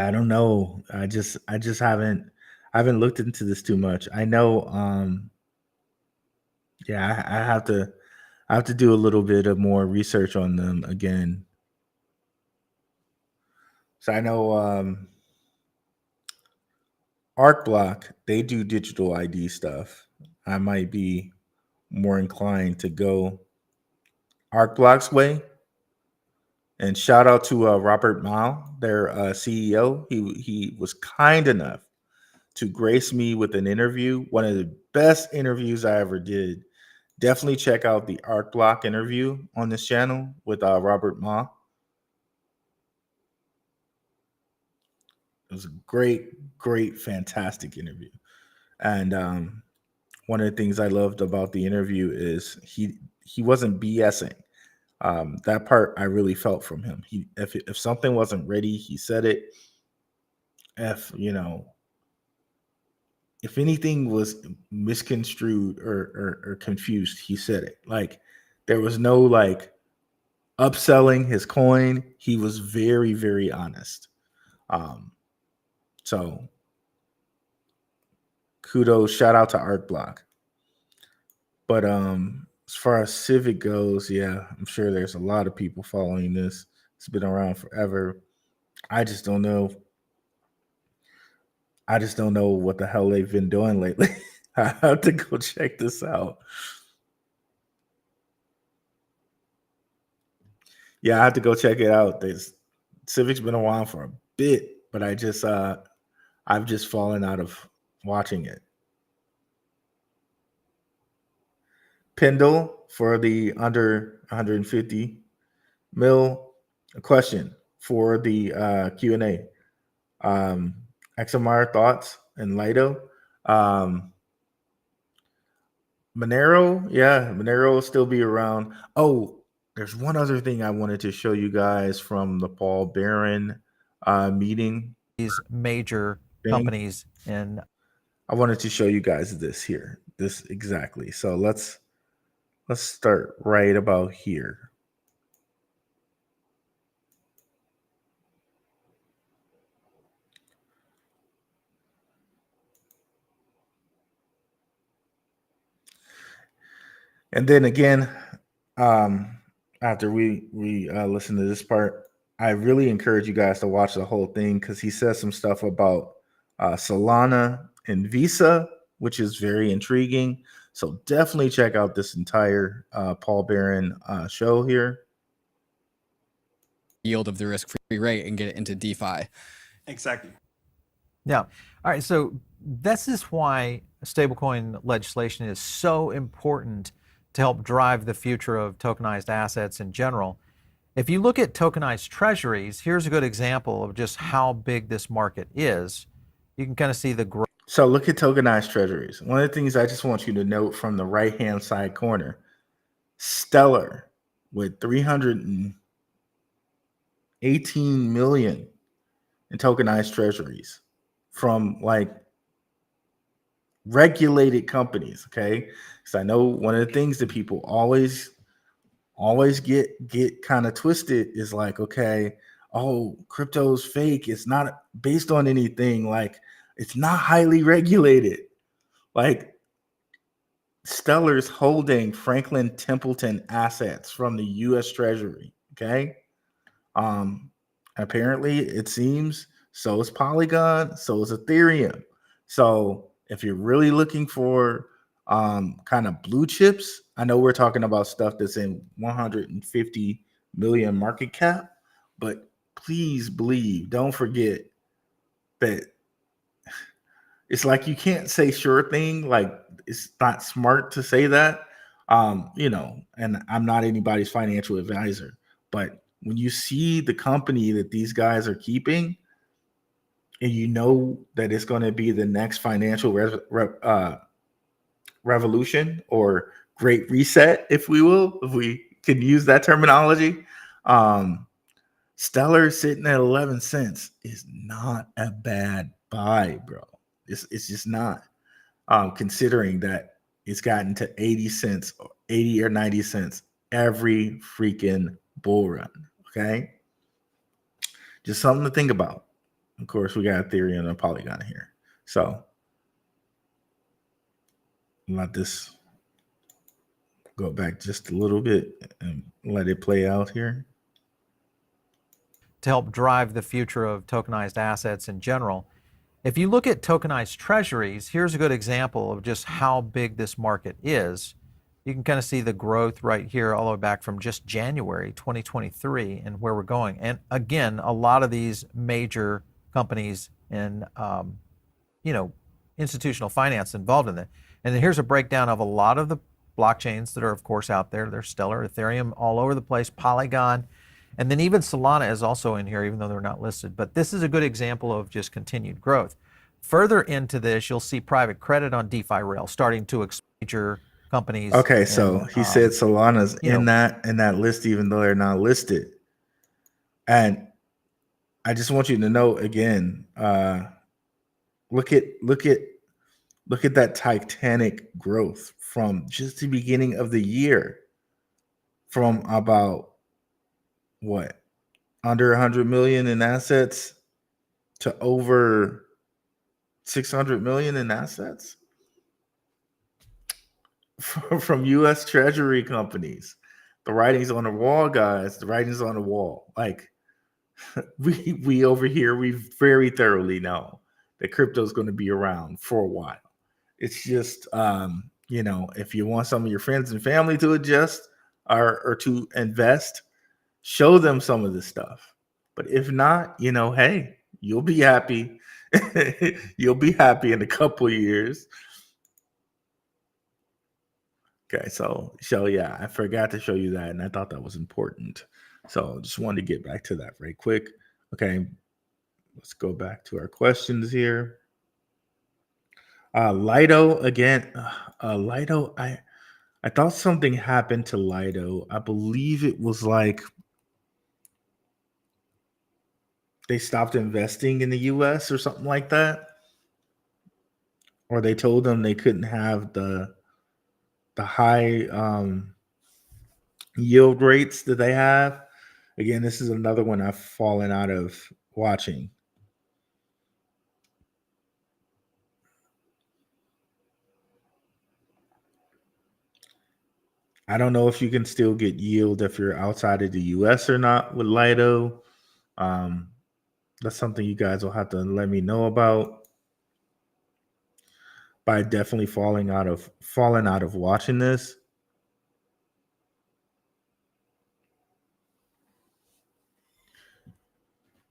I don't know. I just haven't looked into this too much. I know yeah, I have to do a little bit of more research on them again. So I know ArcBlock, they do digital ID stuff. I might be more inclined to go ArcBlock's way. And shout out to Robert Mao, their CEO. He was kind enough to grace me with an interview, one of the best interviews I ever did. Definitely check out the ArcBlock interview on this channel with Robert Mao. It was a great, fantastic interview. And one of the things I loved about the interview is he wasn't BSing. That part I really felt from him. If something wasn't ready, he said it. If anything was misconstrued or confused, he said it. Like there was no like upselling his coin. He was very, very honest. So kudos, shout out to ArtBlock. But as far as Civic goes, yeah, I'm sure there's a lot of people following this. It's been around forever. I just don't know. I just don't know what the hell they've been doing lately. I have to go check this out. Yeah, I have to go check it out. Civic's been around for a bit, but I've just fallen out of watching it. Pendle for the under 150 mil. A question for the Q&A. XMR thoughts and Lido. Monero, yeah, Monero will still be around. Oh, there's one other thing I wanted to show you guys from the Paul Barron meeting. These major thing. companies in I wanted to show you guys this here. This exactly. So let's start right about here. And then again, after we listen to this part, I really encourage you guys to watch the whole thing because he says some stuff about Solana and Visa, which is very intriguing. So definitely check out this entire Paul Barron show here. Yield of the risk-free rate and get it into DeFi. Exactly. Yeah. All right. So this is why stablecoin legislation is so important to help drive the future of tokenized assets in general. If you look at tokenized treasuries, here's a good example of just how big this market is. You can kind of see the growth. So look at tokenized treasuries. One of the things I just want you to note from the right-hand side corner, Stellar with 318 million in tokenized treasuries from like regulated companies. Okay, because I know one of the things that people always get kind of twisted is like, okay, oh, crypto's fake. It's not based on anything. Like, it's not highly regulated. Like, Stellar's holding Franklin Templeton assets from the U.S. Treasury. Okay, apparently it seems so is Polygon, so is Ethereum. So if you're really looking for kind of blue chips, I know we're talking about stuff that's in 150 million market cap, but please believe, don't forget that it's like you can't say sure thing. Like, it's not smart to say that. And I'm not anybody's financial advisor, but when you see the company that these guys are keeping, and you know that it's going to be the next financial revolution or great reset, if we can use that terminology, Stellar sitting at 11 cents is not a bad buy, bro. It's just not. Considering that it's gotten to 80 cents, 80 or 90 cents every freaking bull run. Okay. Just something to think about. Of course, we got Ethereum and Polygon here. So let this go back just a little bit and let it play out here. To help drive the future of tokenized assets in general, if you look at tokenized treasuries, here's a good example of just how big this market is. You can kind of see the growth right here all the way back from just January 2023 and where we're going. And again, a lot of these major companies and institutional finance involved in it. And then here's a breakdown of a lot of the blockchains that are, of course, out there. There's Stellar, Ethereum, all over the place, Polygon, and then even Solana is also in here, even though they're not listed. But this is a good example of just continued growth. Further into this, you'll see private credit on DeFi rail starting to major companies. Okay, so he said Solana's in that list, even though they're not listed. And I just want you to know again, look at that titanic growth from just the beginning of the year, from about what, under 100 million in assets to over 600 million in assets from U.S. Treasury companies. The writing's on the wall, guys. The writing's on the wall. Like, we over here, we very thoroughly know that crypto is going to be around for a while. It's just, if you want some of your friends and family to adjust or to invest, show them some of this stuff. But if not, hey, you'll be happy. You'll be happy in a couple of years. Okay, so yeah, I forgot to show you that, and I thought that was important. So just wanted to get back to that very quick. Okay, let's go back to our questions here. Lido again. Lido, I thought something happened to Lido. I believe it was like they stopped investing in the US or something like that. Or they told them they couldn't have the high yield rates that they have. Again, this is another one I've fallen out of watching. I don't know if you can still get yield if you're outside of the US or not with Lido. That's something you guys will have to let me know about. By definitely falling out of watching this.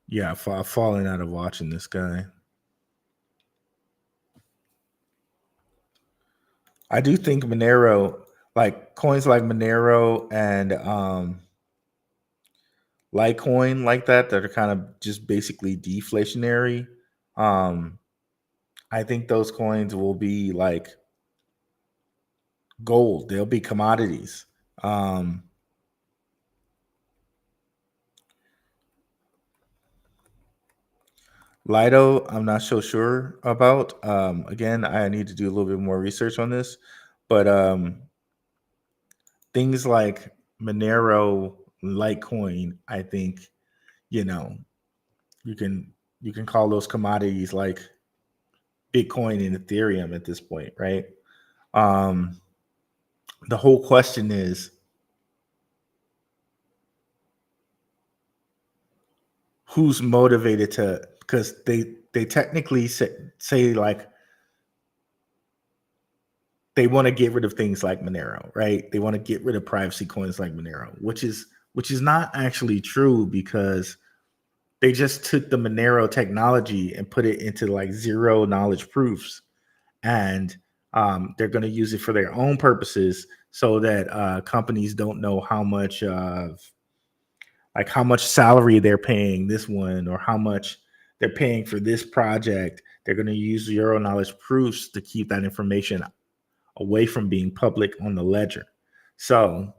Yeah, falling out of watching this guy. I do think Monero, like coins like Monero and Litecoin like that are kind of just basically deflationary. I think those coins will be like gold. They'll be commodities. Um, Lido, I'm not so sure about. Again, I need to do a little bit more research on this, but things like Monero, Litecoin, I think, you know, you can you can call those commodities like Bitcoin and Ethereum at this point, right? Um, the whole question is, who's motivated to, because they technically say like they want to get rid of things like Monero, right? They want to get rid of privacy coins like Monero, which is not actually true, because they just took the Monero technology and put it into like zero knowledge proofs, and they're going to use it for their own purposes, so that companies don't know how much how much salary they're paying this one, or how much they're paying for this project. They're going to use zero knowledge proofs to keep that information away from being public on the ledger. So,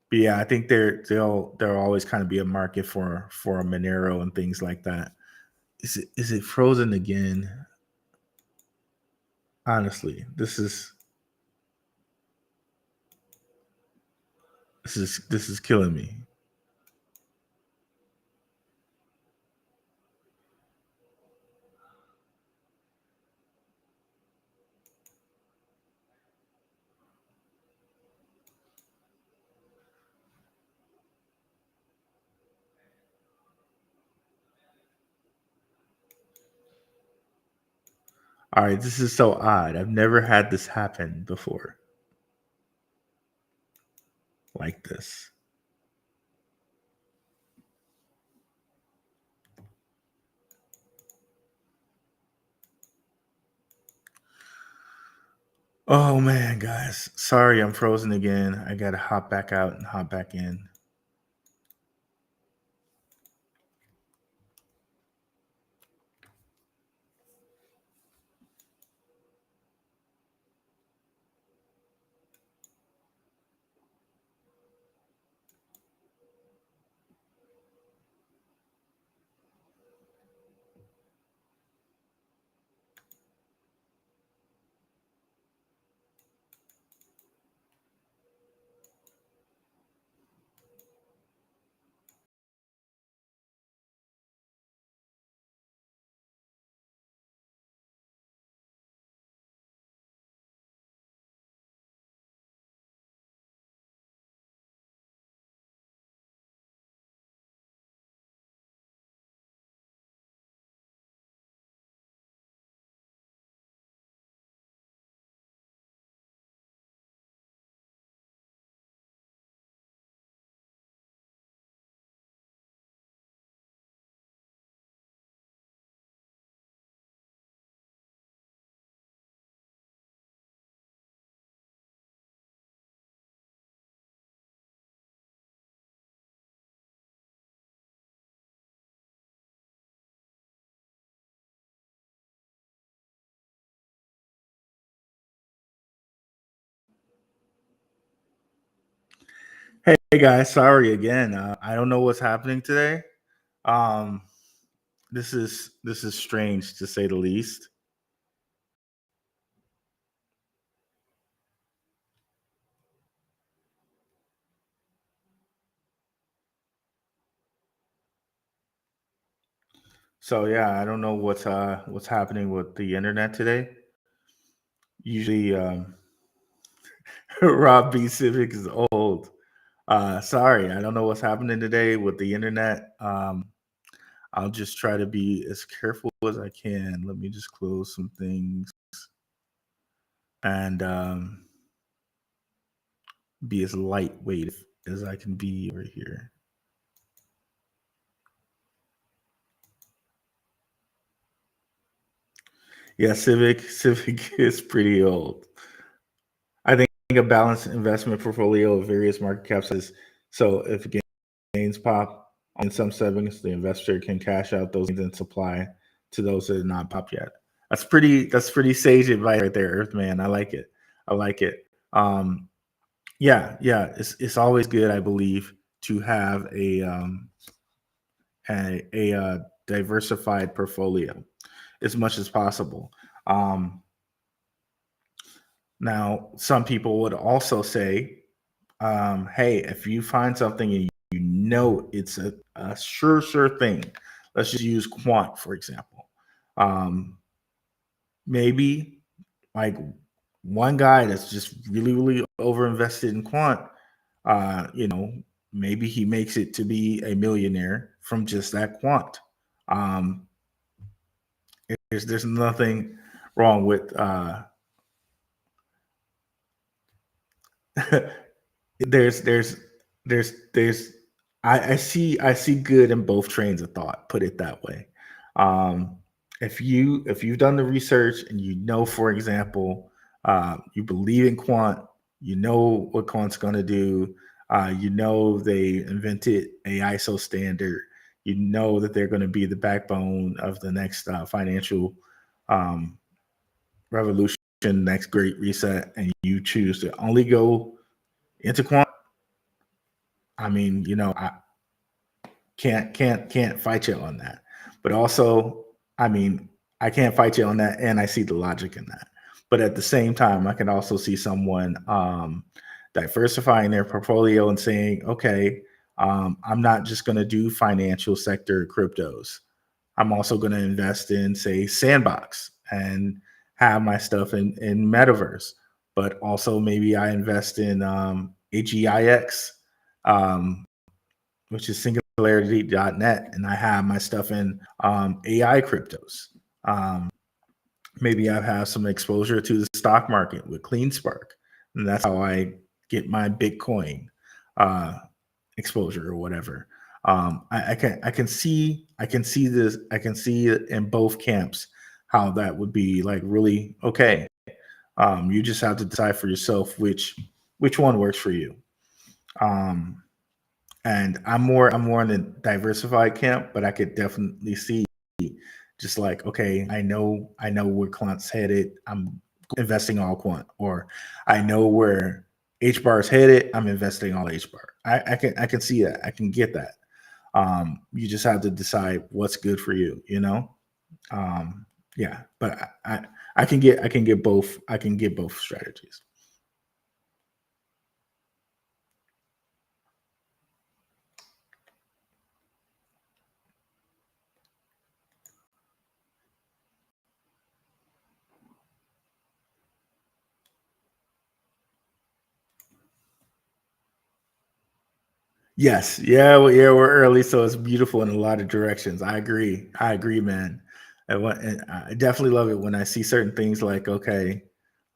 but yeah, I think there'll always kind of be a market for a Monero and things like that. Is it frozen again? Honestly, this is killing me. All right, this is so odd. I've never had this happen before like this. Oh man, guys. Sorry, I'm frozen again. I got to hop back out and hop back in. Hey guys, sorry again. I don't know what's happening today. Um, this is strange to say the least. So yeah, I don't know what's happening with the internet today. Usually, Rob B Civic is old. Sorry, I don't know what's happening today with the internet. I'll just try to be as careful as I can. Let me just close some things and be as lightweight as I can be over here. Yeah, Civic is pretty old. I think a balanced investment portfolio of various market caps is, so if gains pop in some segments, the investor can cash out those gains and supply to those that are not popped yet. That's pretty sage advice right there, Earthman. I like it. I like it. Yeah, it's always good, I believe, to have a diversified portfolio as much as possible. Um, Now, some people would also say, hey, if you find something and you know it's a sure thing, let's just use quant, for example. Um, Maybe like one guy that's just really over invested in quant, you know, maybe he makes it to be a millionaire from just that quant. Um, there's nothing wrong with there's there's I see good in both trains of thought, put it that way. um if you've done the research and you know, for example, you believe in quant, you know what quant's going to do, you know they invented a ISO standard, you know that they're going to be the backbone of the next financial um revolution, next great reset, and you choose to only go into quant. I mean, you know, I can't fight you on that. But also, I mean, I can't fight you on that, and I see the logic in that. But at the same time, I can also see someone diversifying their portfolio and saying, okay, I'm not just going to do financial sector cryptos. I'm also going to invest in, say, Sandbox and have my stuff in Metaverse. But also maybe I invest in AGIX, um, which is singularity.net, and I have my stuff in AI cryptos. Um, Maybe I have some exposure to the stock market with CleanSpark, and that's how I get my Bitcoin uh, exposure or whatever. I can see this, I can see it in both camps how that would be like really okay. You just have to decide for yourself which one works for you. Um, and I'm more in the diversified camp, but I could definitely see just like, okay, I know where quant's headed. I'm investing all quant, or I know where H bar is headed. I'm investing all H bar. I can see that. I can get that. You just have to decide what's good for you. You know. Yeah, but I can get both. I can get both strategies. Yes, yeah, yeah, we're early, so it's beautiful in a lot of directions. I agree, man. And I definitely love it when I see certain things like, okay,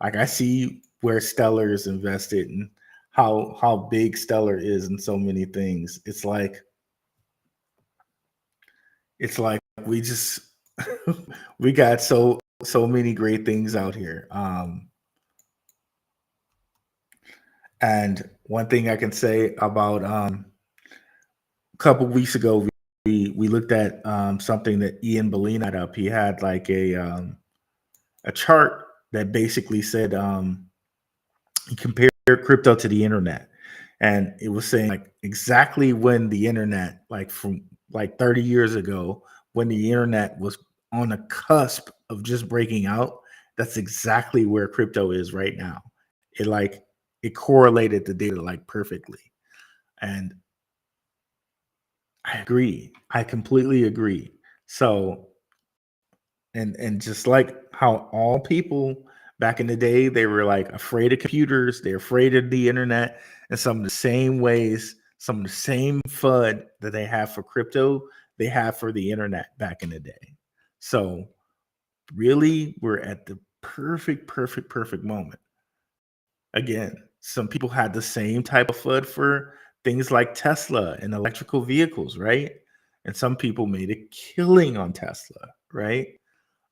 like I see where Stellar is invested and how big Stellar is in so many things. It's like we just we got so many great things out here. And one thing I can say about a couple weeks ago, we looked at something that Ian Bellina had up. He had like a chart that basically said he compared crypto to the internet, and it was saying like exactly when the internet, like from like 30 years ago, when the internet was on the cusp of just breaking out. That's exactly where crypto is right now. It like it correlated the data like perfectly, and I agree. I completely agree. So, and just like how all people back in the day, they were like afraid of computers, they're afraid of the internet, and some of the same ways, some of the same FUD that they have for crypto, they have for the internet back in the day. So, really, we're at the perfect moment. Again, some people had the same type of FUD for things like Tesla and electrical vehicles, right? And some people made a killing on Tesla, right?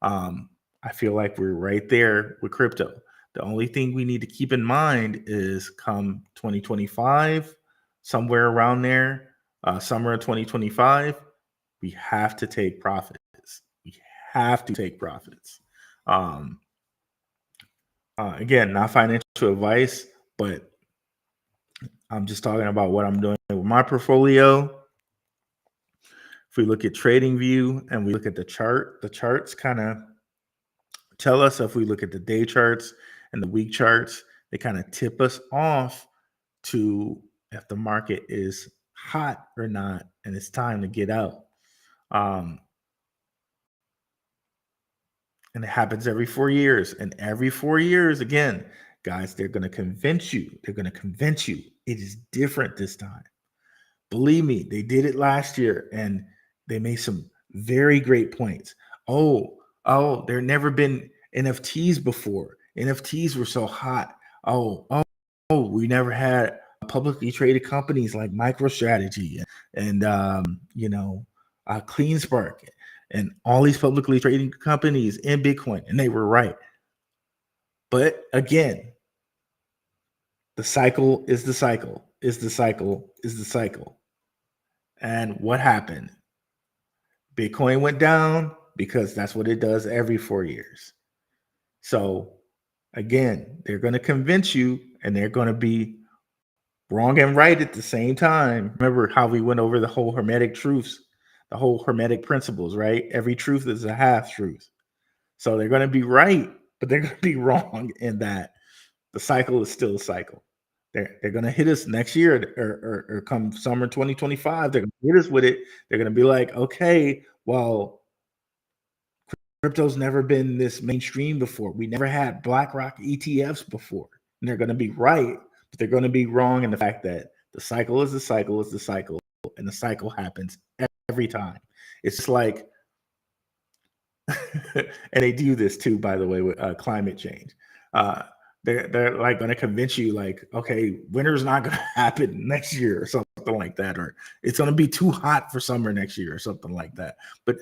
Um, I feel like we're right there with crypto. The only thing we need to keep in mind is come 2025, somewhere around there, summer of 2025, we have to take profits. We have to take profits. Um, Again, not financial advice, but I'm just talking about what I'm doing with my portfolio. If we look at Trading View and we look at the charts kind of tell us, if we look at the day charts and the week charts, they kind of tip us off to if the market is hot or not, and it's time to get out. Um, and it happens every 4 years. And every 4 years, again, guys, they're going to convince you. They're going to convince you it is different this time. Believe me, they did it last year, and they made some very great points. There never been NFTs before. NFTs were so hot. We never had publicly traded companies like MicroStrategy and CleanSpark and all these publicly traded companies in Bitcoin, and they were right. But again, the cycle is the cycle, is the cycle, is the cycle. And what happened? Bitcoin went down because that's what it does every 4 years. So again, they're going to convince you, and they're going to be wrong and right at the same time. Remember how we went over the whole hermetic truths, the whole hermetic principles, right? Every truth is a half truth. So they're going to be right, but they're going to be wrong in that the cycle is still a cycle. They're going to hit us next year or come summer 2025. They're going to hit us with it. They're going to be like, okay, well, crypto's never been this mainstream before. We never had Blackrock ETFs before. And they're going to be right, but they're going to be wrong in the fact that the cycle is the cycle is the cycle, and the cycle happens every time. It's just like, and they do this too, by the way, with climate change. They're like going to convince you, like, okay, winter's not going to happen next year or something like that, or it's going to be too hot for summer next year or something like that. But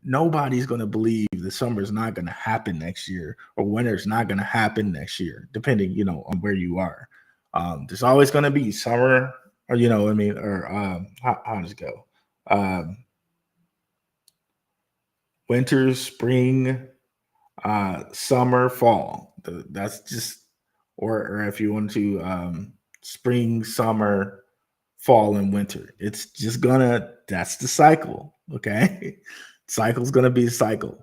nobody's going to believe the summer's not going to happen next year or winter's not going to happen next year, depending, on where you are. There's always going to be summer, or how does it go? Winter, spring, summer, fall. That's just, or if you want to, spring, summer, fall, and winter. It's just that's the cycle. Okay. Cycle's gonna be a cycle.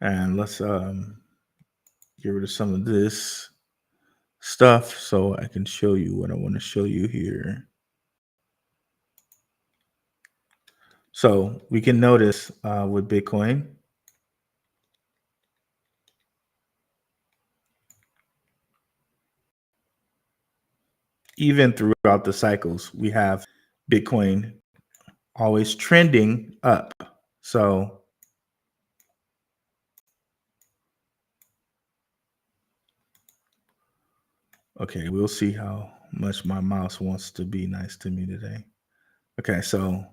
And let's get rid of some of this stuff so I can show you what I want to show you here. So we can notice with Bitcoin, even throughout the cycles, we have Bitcoin always trending up. So okay, we'll see how much my mouse wants to be nice to me today. Okay, so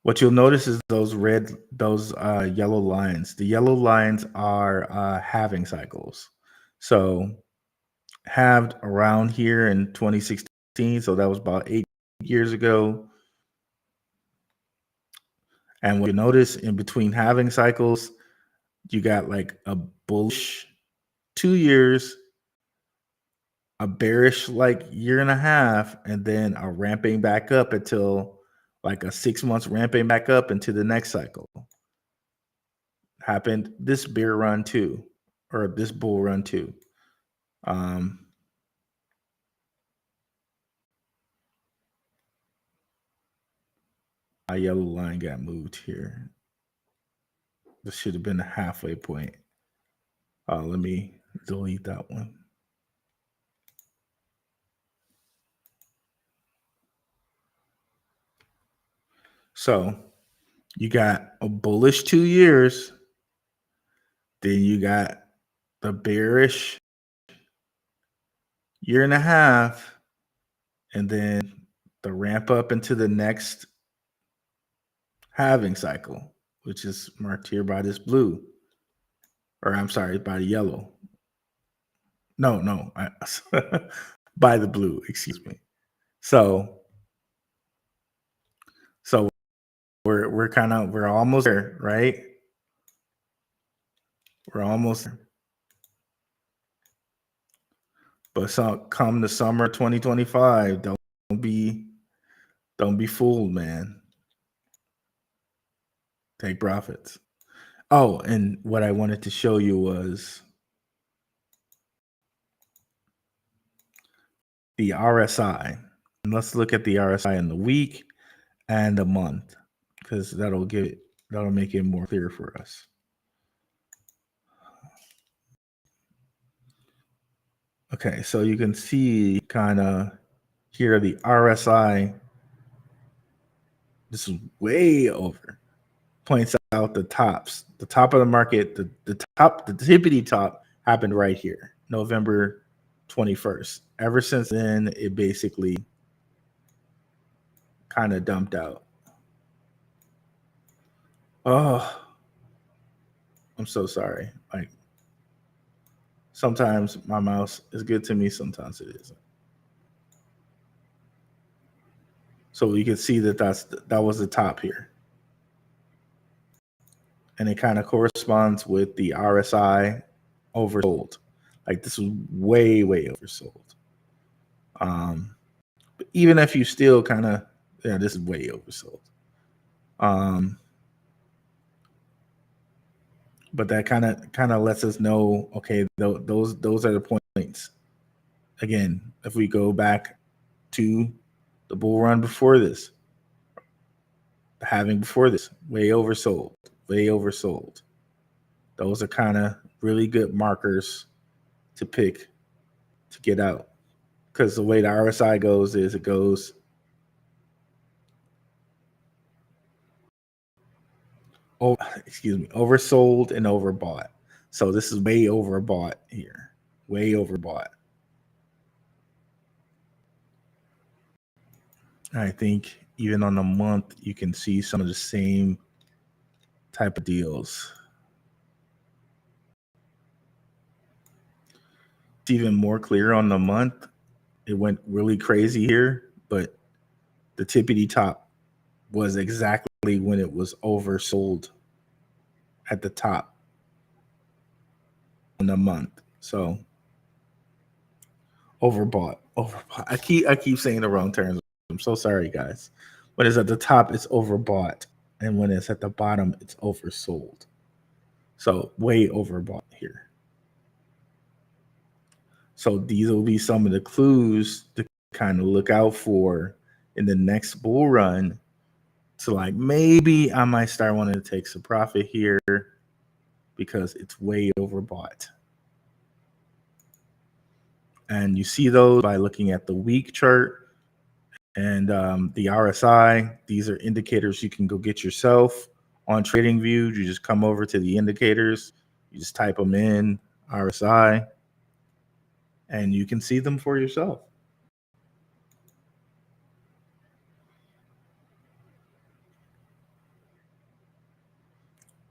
what you'll notice is those yellow lines. The yellow lines are halving cycles. So halved around here in 2016. So that was about 8 years ago. And what you notice in between halving cycles, you got like a bullish 2 years, a bearish like year and a half, and then a ramping back up until like a 6 months ramping back up into the next cycle. Happened this bear run too, or this bull run too. My yellow line got moved here. This should have been the halfway point. Let me delete that one. So you got a bullish 2 years, then you got the bearish year and a half, and then the ramp up into the next halving cycle, which is marked here by this blue, or I'm sorry, by the yellow. No, by the blue, excuse me. So we're almost there, right? We're almost there. But come the summer 2025, don't be fooled, man. Take profits. Oh, and what I wanted to show you was the RSI. And let's look at the RSI in the week and the month, because that'll make it more clear for us. Okay, so you can see kind of here the RSI. This is way over. Points out the tops. The top of the market, the tippity top happened right here, November 21st. Ever since then, it basically kind of dumped out. Oh, I'm so sorry. Like, sometimes my mouse is good to me, sometimes it isn't. So you can see that that was the top here. And it kind of corresponds with the RSI oversold. Like, this is way, way oversold. But even if you still kind of, this is way oversold. But that kind of lets us know, okay, those are the points. Again, if we go back to the bull run before this, the halving before this, way oversold. Those are kind of really good markers to pick to get out. Because the way the RSI goes is it goes oversold and overbought. So this is way overbought here. Way overbought. I think even on the month, you can see some of the same type of deals. It's even more clear on the month. It went really crazy here, but the tippity top was exactly when it was oversold at the top in the month. So overbought. I keep saying the wrong terms. I'm so sorry, guys. When it's at the top, it's overbought, and when it's at the bottom, it's oversold. So way overbought here. So these will be some of the clues to kind of look out for in the next bull run. So like, maybe I might start wanting to take some profit here because it's way overbought. And you see those by looking at the week chart and the RSI. These are indicators you can go get yourself on TradingView. You just come over to the indicators, you just type them in, RSI, and you can see them for yourself.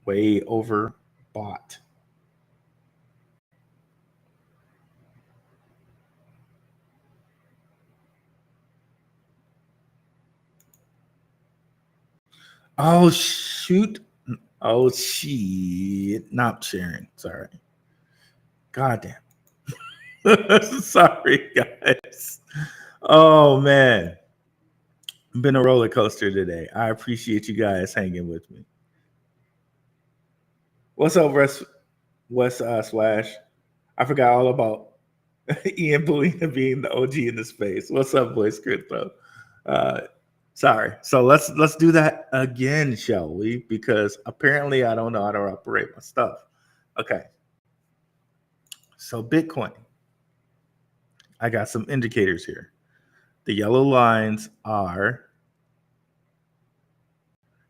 Way overbought. Oh, shoot. Oh, shit. Not sharing. Sorry. God damn. Sorry, guys. Oh, man. Been a roller coaster today. I appreciate you guys hanging with me. What's up, West Slash? I forgot all about Ian Bellina being the OG in the space. What's up, boys? Crypto. Sorry. So let's do that again, shall we? Because apparently I don't know how to operate my stuff. Okay. So Bitcoin. I got some indicators here. The yellow lines are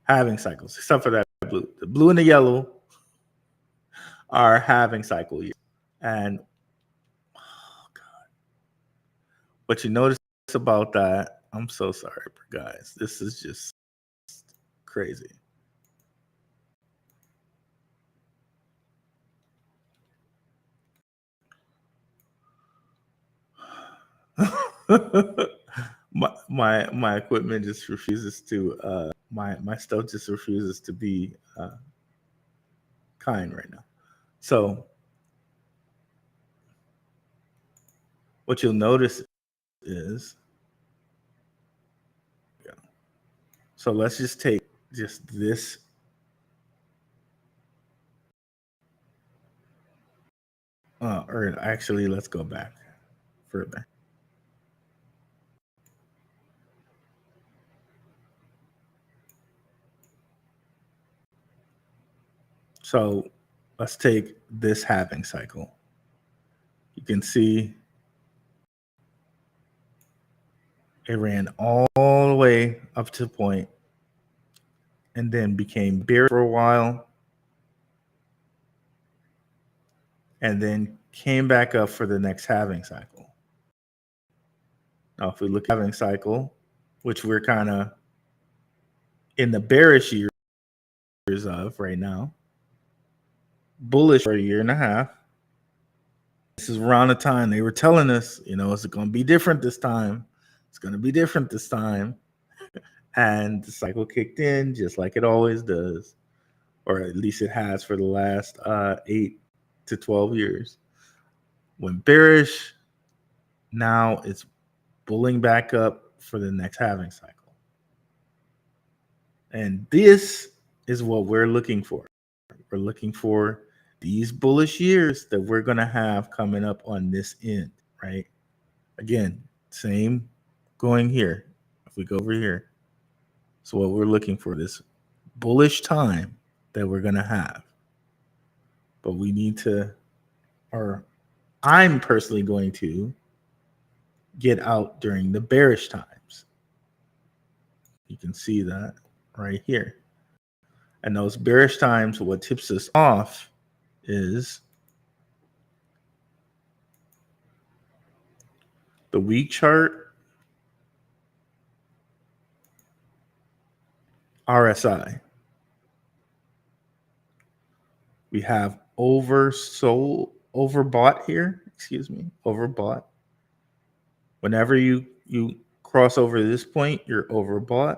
halving cycles, except for that blue. The blue and the yellow are halving cycle years. And oh God. What you notice about that, I'm so sorry, guys. This is just crazy. my equipment just refuses to my stuff just refuses to be kind right now. So what you'll notice is, so let's just take just this. Or actually, let's go back further. So let's take this halving cycle. You can see it ran all the way up to the point and then became bearish for a while and then came back up for the next halving cycle. Now, if we look at the halving cycle, which we're kind of in the bearish years of right now, bullish for a year and a half. This is around the time they were telling us, it's going to be different this time. It's going to be different this time. And the cycle kicked in just like it always does, or at least it has for the last 8 to 12 years. When bearish, now it's bulling back up for the next halving cycle. And this is what we're looking for. We're looking for these bullish years that we're going to have coming up on this end, right? Again, same going here. If we go over here, so what we're looking for, this bullish time that we're going to have. But we need to, or I'm personally going to get out during the bearish times. You can see that right here. And those bearish times, what tips us off is the week chart, RSI. We have overbought here. Overbought. Whenever you cross over this point, you're overbought.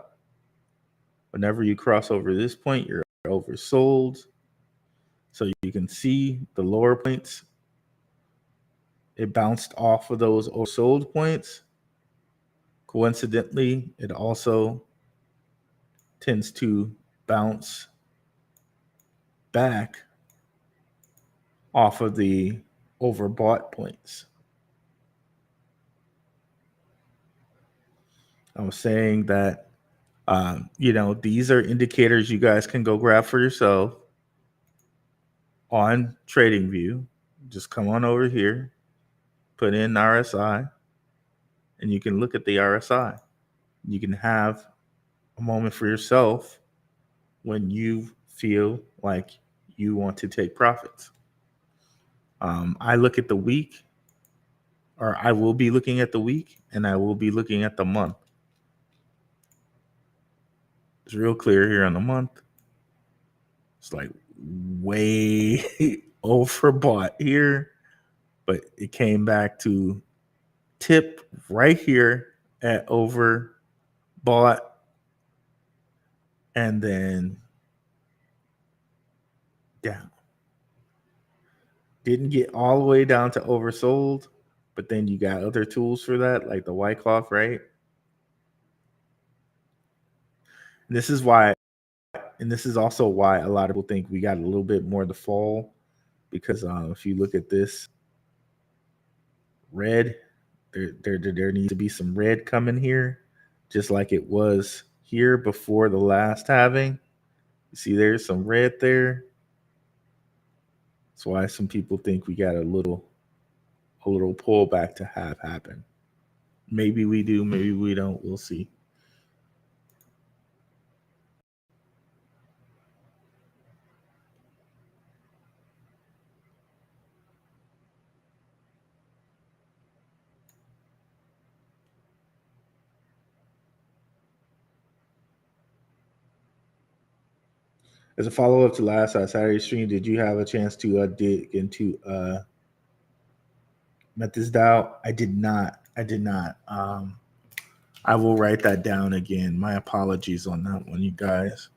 Whenever you cross over this point, you're oversold. So you can see the lower points. It bounced off of those oversold points. Coincidentally, it also tends to bounce back off of the overbought points. I was saying that, these are indicators you guys can go grab for yourself on TradingView. Just come on over here, put in RSI, and you can look at the RSI. You can have a moment for yourself when you feel like you want to take profits. I look at the week, or I will be looking at the week, and I will be looking at the month. It's real clear here on the month. It's like way overbought here, but it came back to tip right here at overbought, and then down. Didn't get all the way down to oversold, but then you got other tools for that, like the white cloth, right? And this is also why a lot of people think we got a little bit more to fall, because if you look at this red, there needs to be some red coming here, just like it was here before the last halving. You see there's some red there. That's why some people think we got a little pullback to have happen. Maybe we do, maybe we don't. We'll see. As a follow-up to last Saturday stream, did you have a chance to dig into MethodDAO? I did not. I will write that down again. My apologies on that one, you guys.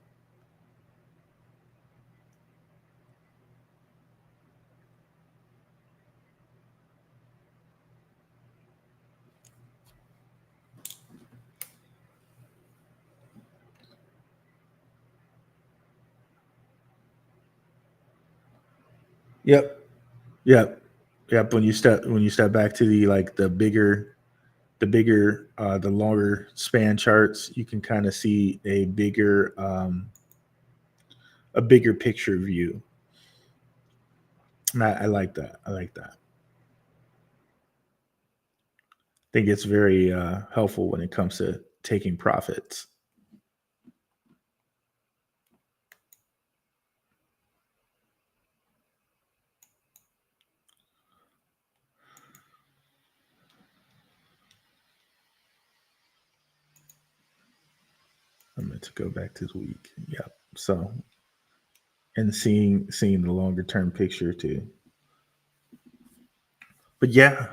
Yep. Yep. Yep. When you step back to the longer span charts, you can kind of see a bigger picture view. I like that. I like that. I think it's very helpful when it comes to taking profits. I'm meant to go back to the week. Yep. So, and seeing the longer term picture too. But yeah,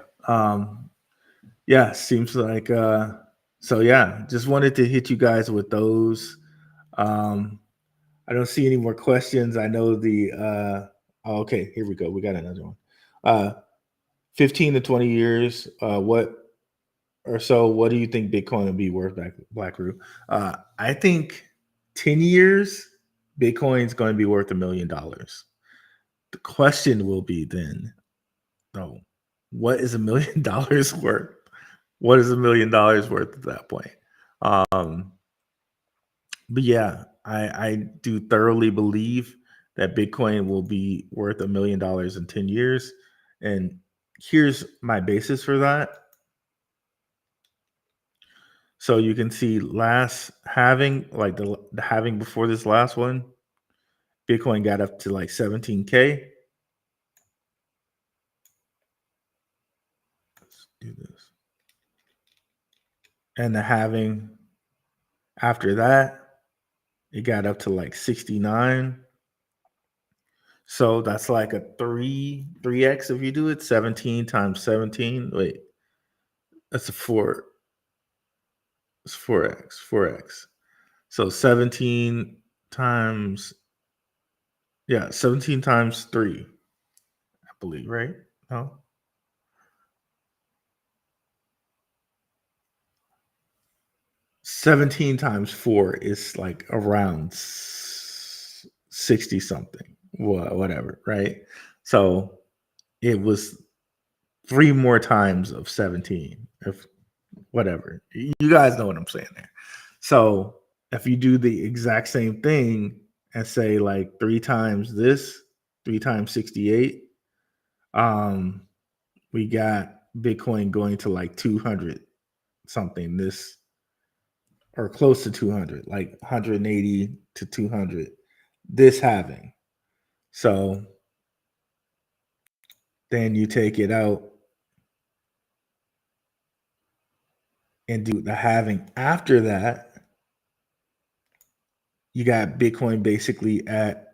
yeah, seems like so yeah, just wanted to hit you guys with those. Um I don't see any more questions. I know the oh, okay, here we go. We got another one. 15 to 20 years, what do you think Bitcoin will be worth, Blackroot? I think 10 years Bitcoin's going to be worth $1 million. The question will be then, oh, what is $1 million worth? What is $1 million worth at that point? Um, but yeah, I do thoroughly believe that Bitcoin will be worth $1 million in 10 years. And here's my basis for that. So you can see last halving, like the halving before this last one, Bitcoin got up to like 17K. Let's do this. And the halving after that, it got up to like 69. So that's like a 3x if you do it. 17 times 17. Wait, that's a 4. It's 4x. 4x. So 17 times, yeah, 17 times 3, I believe, right? No. 17 times 4 is like around 60 something, whatever, right? So it was 3 more times of 17, if whatever. You guys know what I'm saying there. So if you do the exact same thing and say like 3 times this, 3 times 68, um, we got Bitcoin going to like 200 something this, or close to 200, like 180 to 200 this halving. So then you take it out and do the halving after that. You got Bitcoin basically at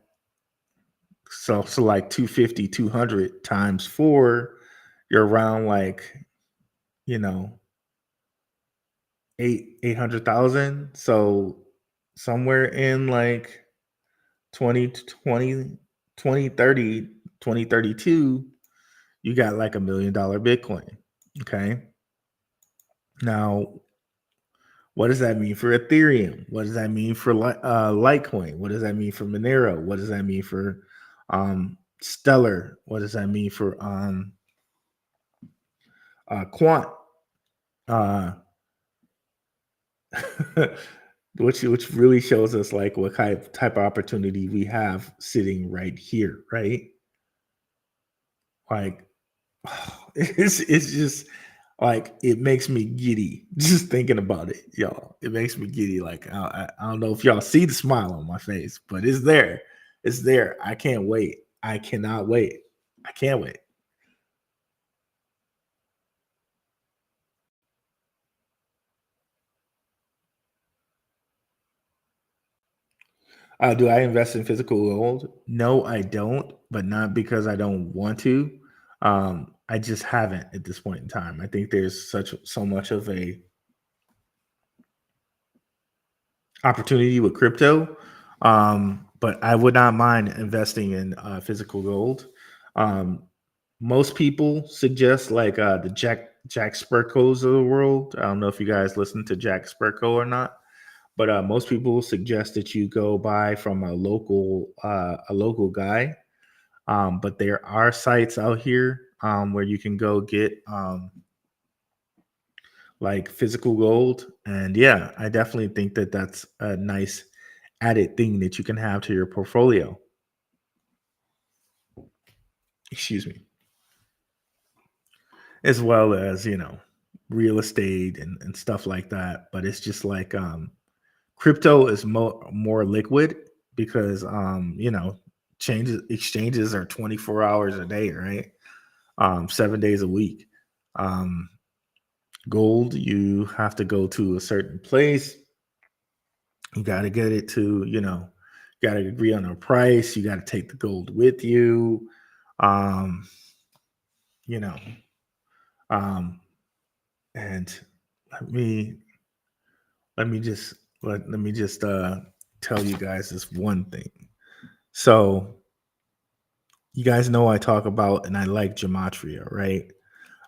so like 250, 200 times 4, you're around like, you know, 800,000. So somewhere in like 20 to 20, 2030, 2032, you got like $1 million Bitcoin. Okay. Now, what does that mean for Ethereum? What does that mean for Litecoin? What does that mean for Monero? What does that mean for Stellar? What does that mean for Quant? Uh, which really shows us like what type of opportunity we have sitting right here, right? Like, it's just like it makes me giddy just thinking about it, y'all. It makes me giddy. Like I don't know if y'all see the smile on my face, but it's there. It's there. I can't wait. I cannot wait. I can't wait. Do I invest in physical gold? No, I don't, but not because I don't want to. I just haven't at this point in time. I think there's so much of a opportunity with crypto, but I would not mind investing in physical gold. Um, Most people suggest like the Jack Spirkos of the world. I don't know if you guys listen to Jack Spirko or not, but most people suggest that you go buy from a local guy. But there are sites out here where you can go get like physical gold. And yeah, I definitely think that that's a nice added thing that you can have to your portfolio. Excuse me. As well as, real estate and stuff like that. But it's just like crypto is more liquid because changes exchanges are 24 hours a day, right? 7 days a week. Um, Gold, you have to go to a certain place. You got to get it to, got to agree on a price. You got to take the gold with you. Um, you know, um, and let me let me just let me just tell you guys this one thing. So you guys know I talk about and I like gematria, right?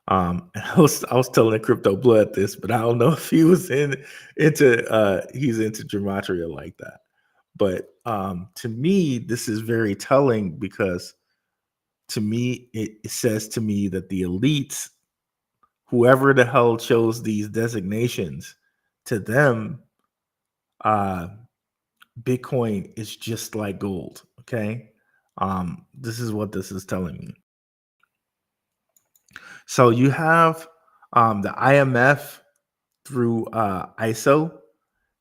I was telling the crypto blood this, but I don't know if he was he's into gematria like that. But to me, this is very telling because to me, it says to me that the elites, whoever the hell chose these designations, to them, uh, Bitcoin is just like gold. Okay. This is what this is telling me. So you have the IMF through ISO,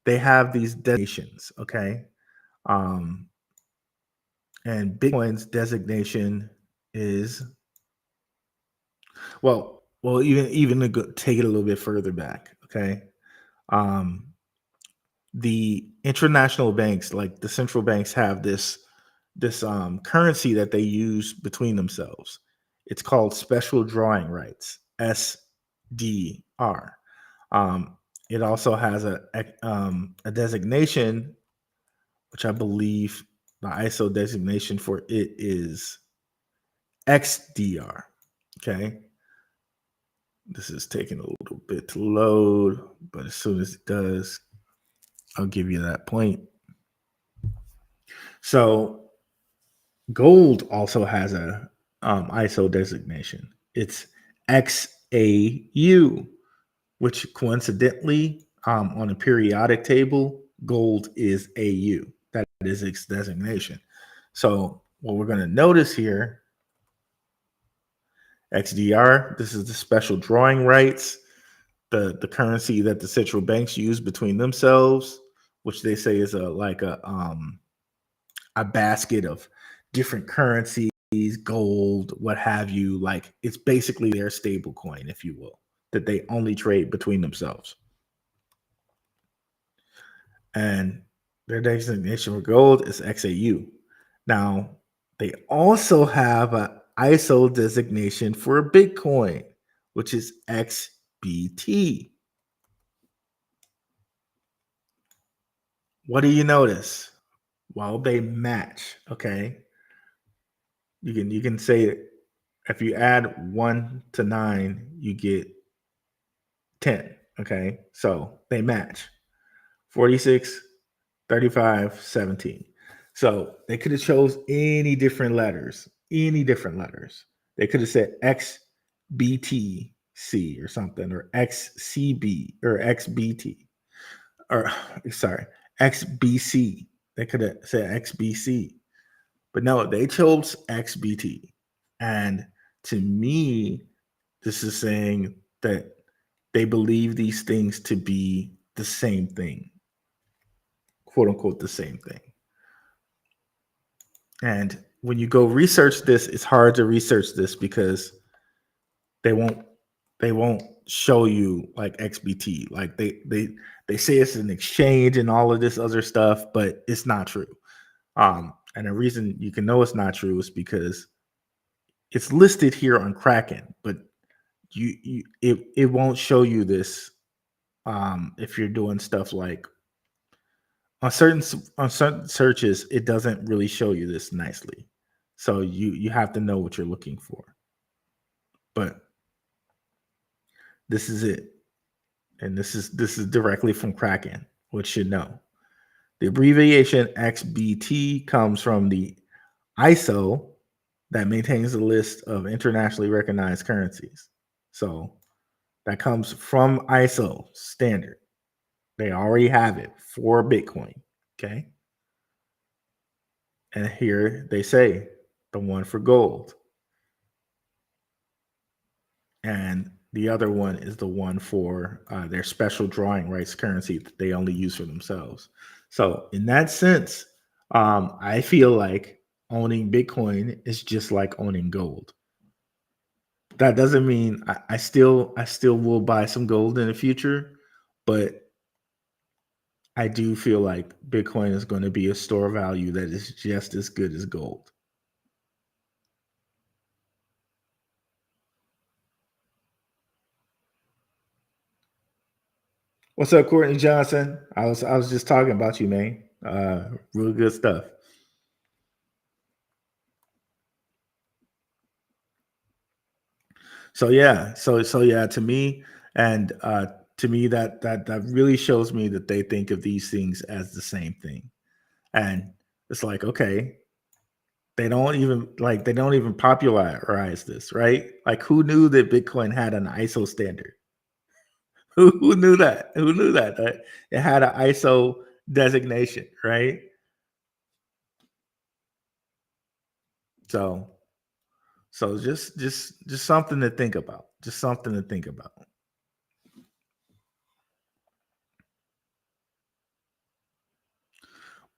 they have these designations, okay? Um, and Bitcoin's designation is even to take it a little bit further back, okay? Um, the international banks, like the central banks, have this currency that they use between themselves. It's called special drawing rights, SDR. Um, it also has a designation, which I believe the ISO designation for it is XDR. Okay. This is taking a little bit to load, but as soon as it does, I'll give you that point. So gold also has a ISO designation. It's XAU, which coincidentally, on a periodic table, gold is AU. That is its designation. So what we're going to notice here, XDR, this is the special drawing rights, the currency that the central banks use between themselves, which they say is a basket of different currencies, gold, what have you. Like it's basically their stable coin, if you will, that they only trade between themselves. And their designation for gold is XAU. Now, they also have an ISO designation for Bitcoin, which is XBT. What do you notice? Well, they match. Okay, you can say if you add 1 to 9, you get 10. Okay, so they match. 46, 35, 17. So they could have chose any different letters. They could have said XBTC or something, or XCB or XBT, or sorry, XBC. They could have said XBC, but no, they chose XBT. And to me, this is saying that they believe these things to be the same thing, quote unquote, the same thing. And when you go research this, it's hard to research this because they won't show you like XBT. Like they say it's an exchange and all of this other stuff, but it's not true. And the reason you can know it's not true is because it's listed here on Kraken, but it won't show you this if you're doing stuff like on certain searches, it doesn't really show you this nicely. So you have to know what you're looking for. But this is it. And this is directly from Kraken, which should know. The abbreviation XBT comes from the ISO that maintains a list of internationally recognized currencies. So that comes from ISO standard. They already have it for Bitcoin. Okay. And here they say the one for gold. And the other one is the one for their special drawing rights currency that they only use for themselves. So, in that sense, I feel like owning Bitcoin is just like owning gold. That doesn't mean I still will buy some gold in the future, but I do feel like Bitcoin is going to be a store of value that is just as good as gold. What's up, Courtney Johnson? I was just talking about you, man. Real good stuff. So yeah, so yeah, to me, and that really shows me that they think of these things as the same thing. And it's like, okay, they don't even popularize this, right? Like, who knew that Bitcoin had an ISO standard? Who knew that? Who knew that? It had an ISO designation, right? So just something to think about. Just something to think about.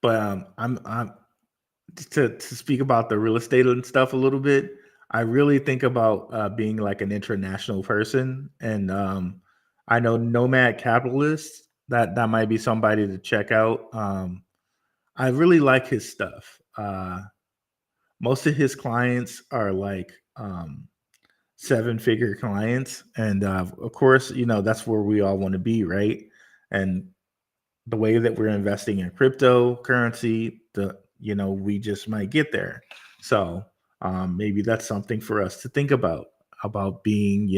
But I'm to speak about the real estate and stuff a little bit. I really think about being like an international person, and I know Nomad Capitalist. That might be somebody to check out. I really like his stuff. Most of his clients are like seven-figure clients, and of course, that's where we all want to be, right? And the way that we're investing in cryptocurrency, we just might get there. So maybe that's something for us to think about being,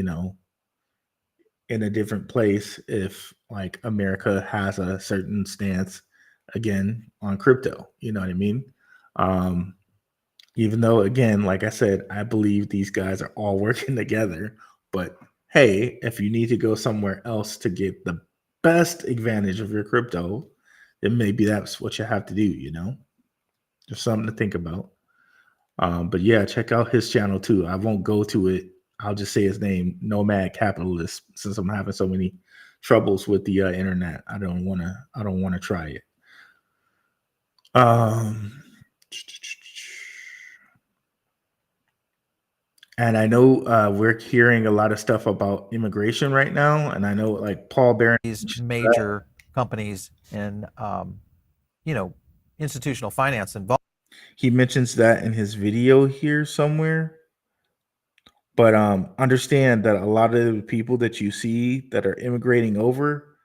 in a different place if like America has a certain stance again on crypto. You know what I mean? Um, Even though, again, like I said, I believe these guys are all working together. But hey, if you need to go somewhere else to get the best advantage of your crypto, then maybe that's what you have to do. Just something to think about. But yeah, check out his channel too. I won't go to it. I'll just say his name, Nomad Capitalist, since I'm having so many troubles with the internet. I don't want to try it. Um, And I know we're hearing a lot of stuff about immigration right now, and I know like Paul Barron, these major companies in, institutional finance involved. he mentions that in his video here somewhere. But understand that a lot of the people that you see that are immigrating over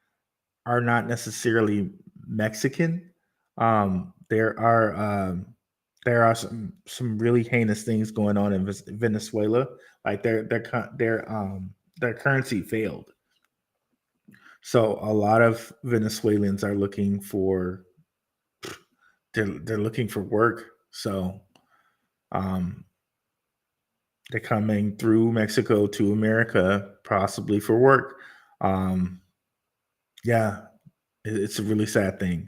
are not necessarily Mexican. There are some really heinous things going on in Venezuela. Like their currency failed, so a lot of Venezuelans are looking for they're looking for work. So um, they're coming through Mexico to America, possibly for work. Um, yeah, it's a really sad thing.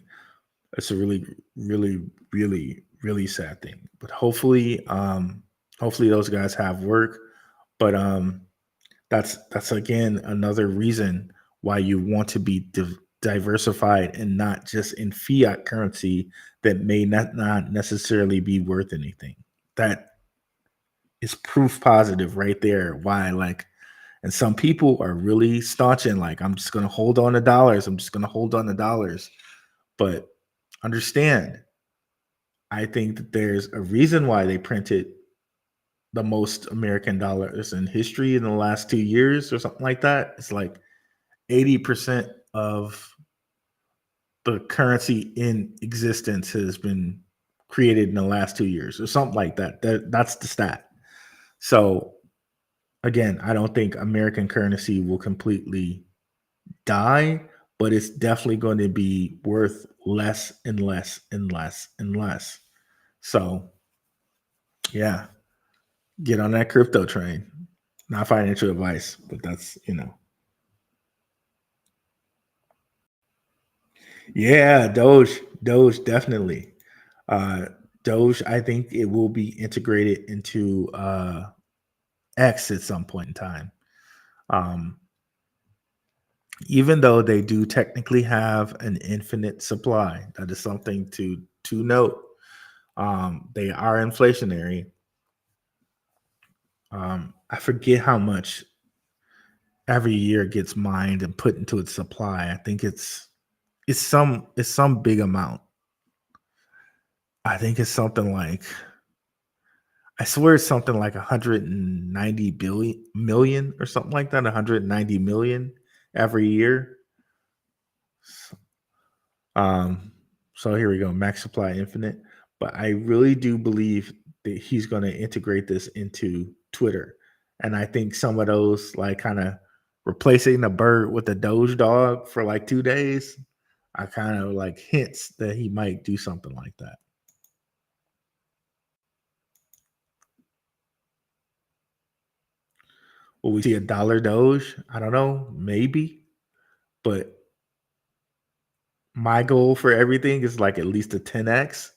It's a really, really, really, really sad thing. But hopefully those guys have work. But that's again another reason why you want to be diversified and not just in fiat currency that may not necessarily be worth anything. That is proof positive right there. Why and some people are really staunch and like, I'm just going to hold on to dollars. I'm just going to hold on to dollars. But understand, I think that there's a reason why they printed the most American dollars in history in the last 2 years or something like that. It's like 80% of the currency in existence has been created in the last 2 years or something like that. That's the stat. So again, I don't think American currency will completely die, but it's definitely going to be worth less and less and less and less. So, yeah. Get on that crypto train. Not financial advice, but that's, Yeah, Doge, definitely. Uh, Doge, I think it will be integrated into X at some point in time. Um, even though they do technically have an infinite supply, that is something to note. They are inflationary. I forget how much every year gets mined and put into its supply. I think it's some big amount. I think it's something like I swear it's something like 190 billion million or something like that. 190 million every year. Um, so here we go, max supply infinite. But I really do believe that he's going to integrate this into Twitter, and I think some of those like kind of replacing the bird with the Doge dog for like 2 days. I kind of like hints that he might do something like that. Will we see a dollar Doge? I don't know, maybe, but my goal for everything is like at least a 10x.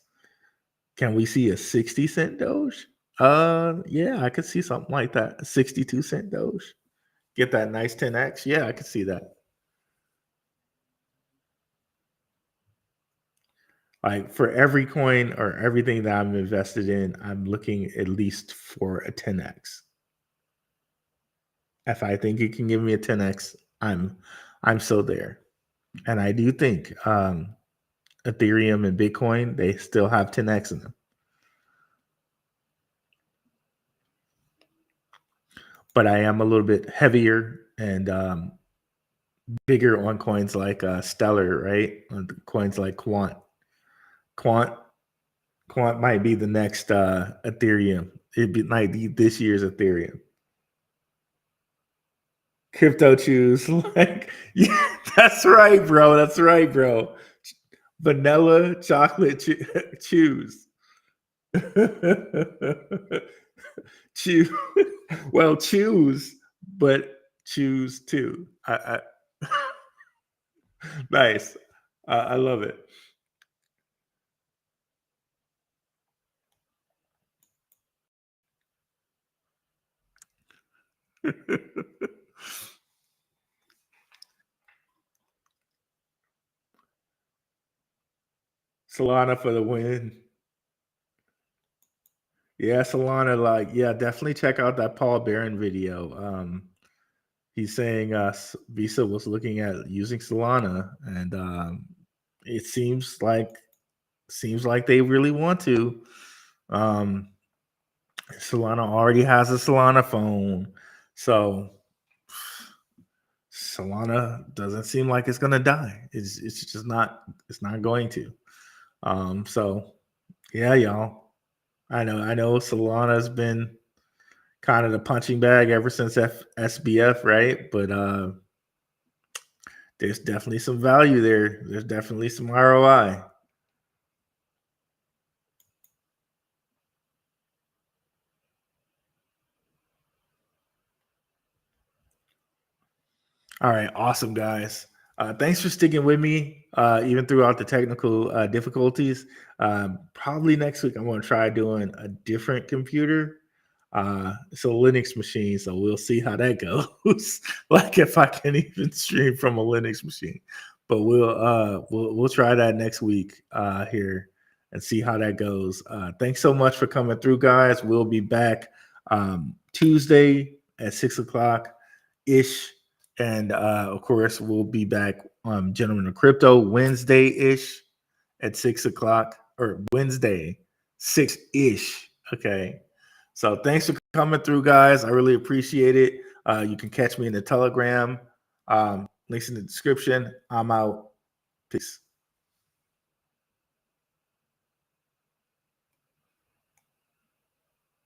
Can we see a 60 cent Doge? Yeah, I could see something like that. A 62 cent Doge. Get that nice 10x. Yeah, I could see that. Like for every coin or everything that I'm invested in, I'm looking at least for a 10x. If I think it can give me a 10x, I'm so there. And I do think Ethereum and Bitcoin, they still have 10x in them. But I am a little bit heavier and bigger on coins like Stellar, right? On coins like Quant, Quant might be the next Ethereum. Might be this year's Ethereum. Crypto choose, like, yeah, that's right, bro. That's right, bro. Vanilla chocolate choose. choose. Well, choose, but choose too. Nice. I love it. Solana for the win. Yeah, Solana, like, yeah, definitely check out that Paul Barron video. He's saying Visa was looking at using Solana, and it seems like they really want to. Um, Solana already has a Solana phone, so Solana doesn't seem like it's gonna die. It's just not. It's not going to. So yeah, y'all. I know Solana's been kind of the punching bag ever since SBF, right? But there's definitely some value there. There's definitely some ROI. All right, awesome, guys. Thanks for sticking with me, even throughout the technical difficulties. Probably next week, I'm going to try doing a different computer. It's a Linux machine, so we'll see how that goes. Like if I can even stream from a Linux machine, but we'll try that next week here and see how that goes. Thanks so much for coming through, guys. We'll be back Tuesday at 6 o'clock ish. And of course, we'll be back on Gentlemen of Crypto Wednesday ish at 6 o'clock, or Wednesday, 6 ish. Okay. So thanks for coming through, guys. I really appreciate it. You can catch me in the Telegram. Links in the description. I'm out. Peace.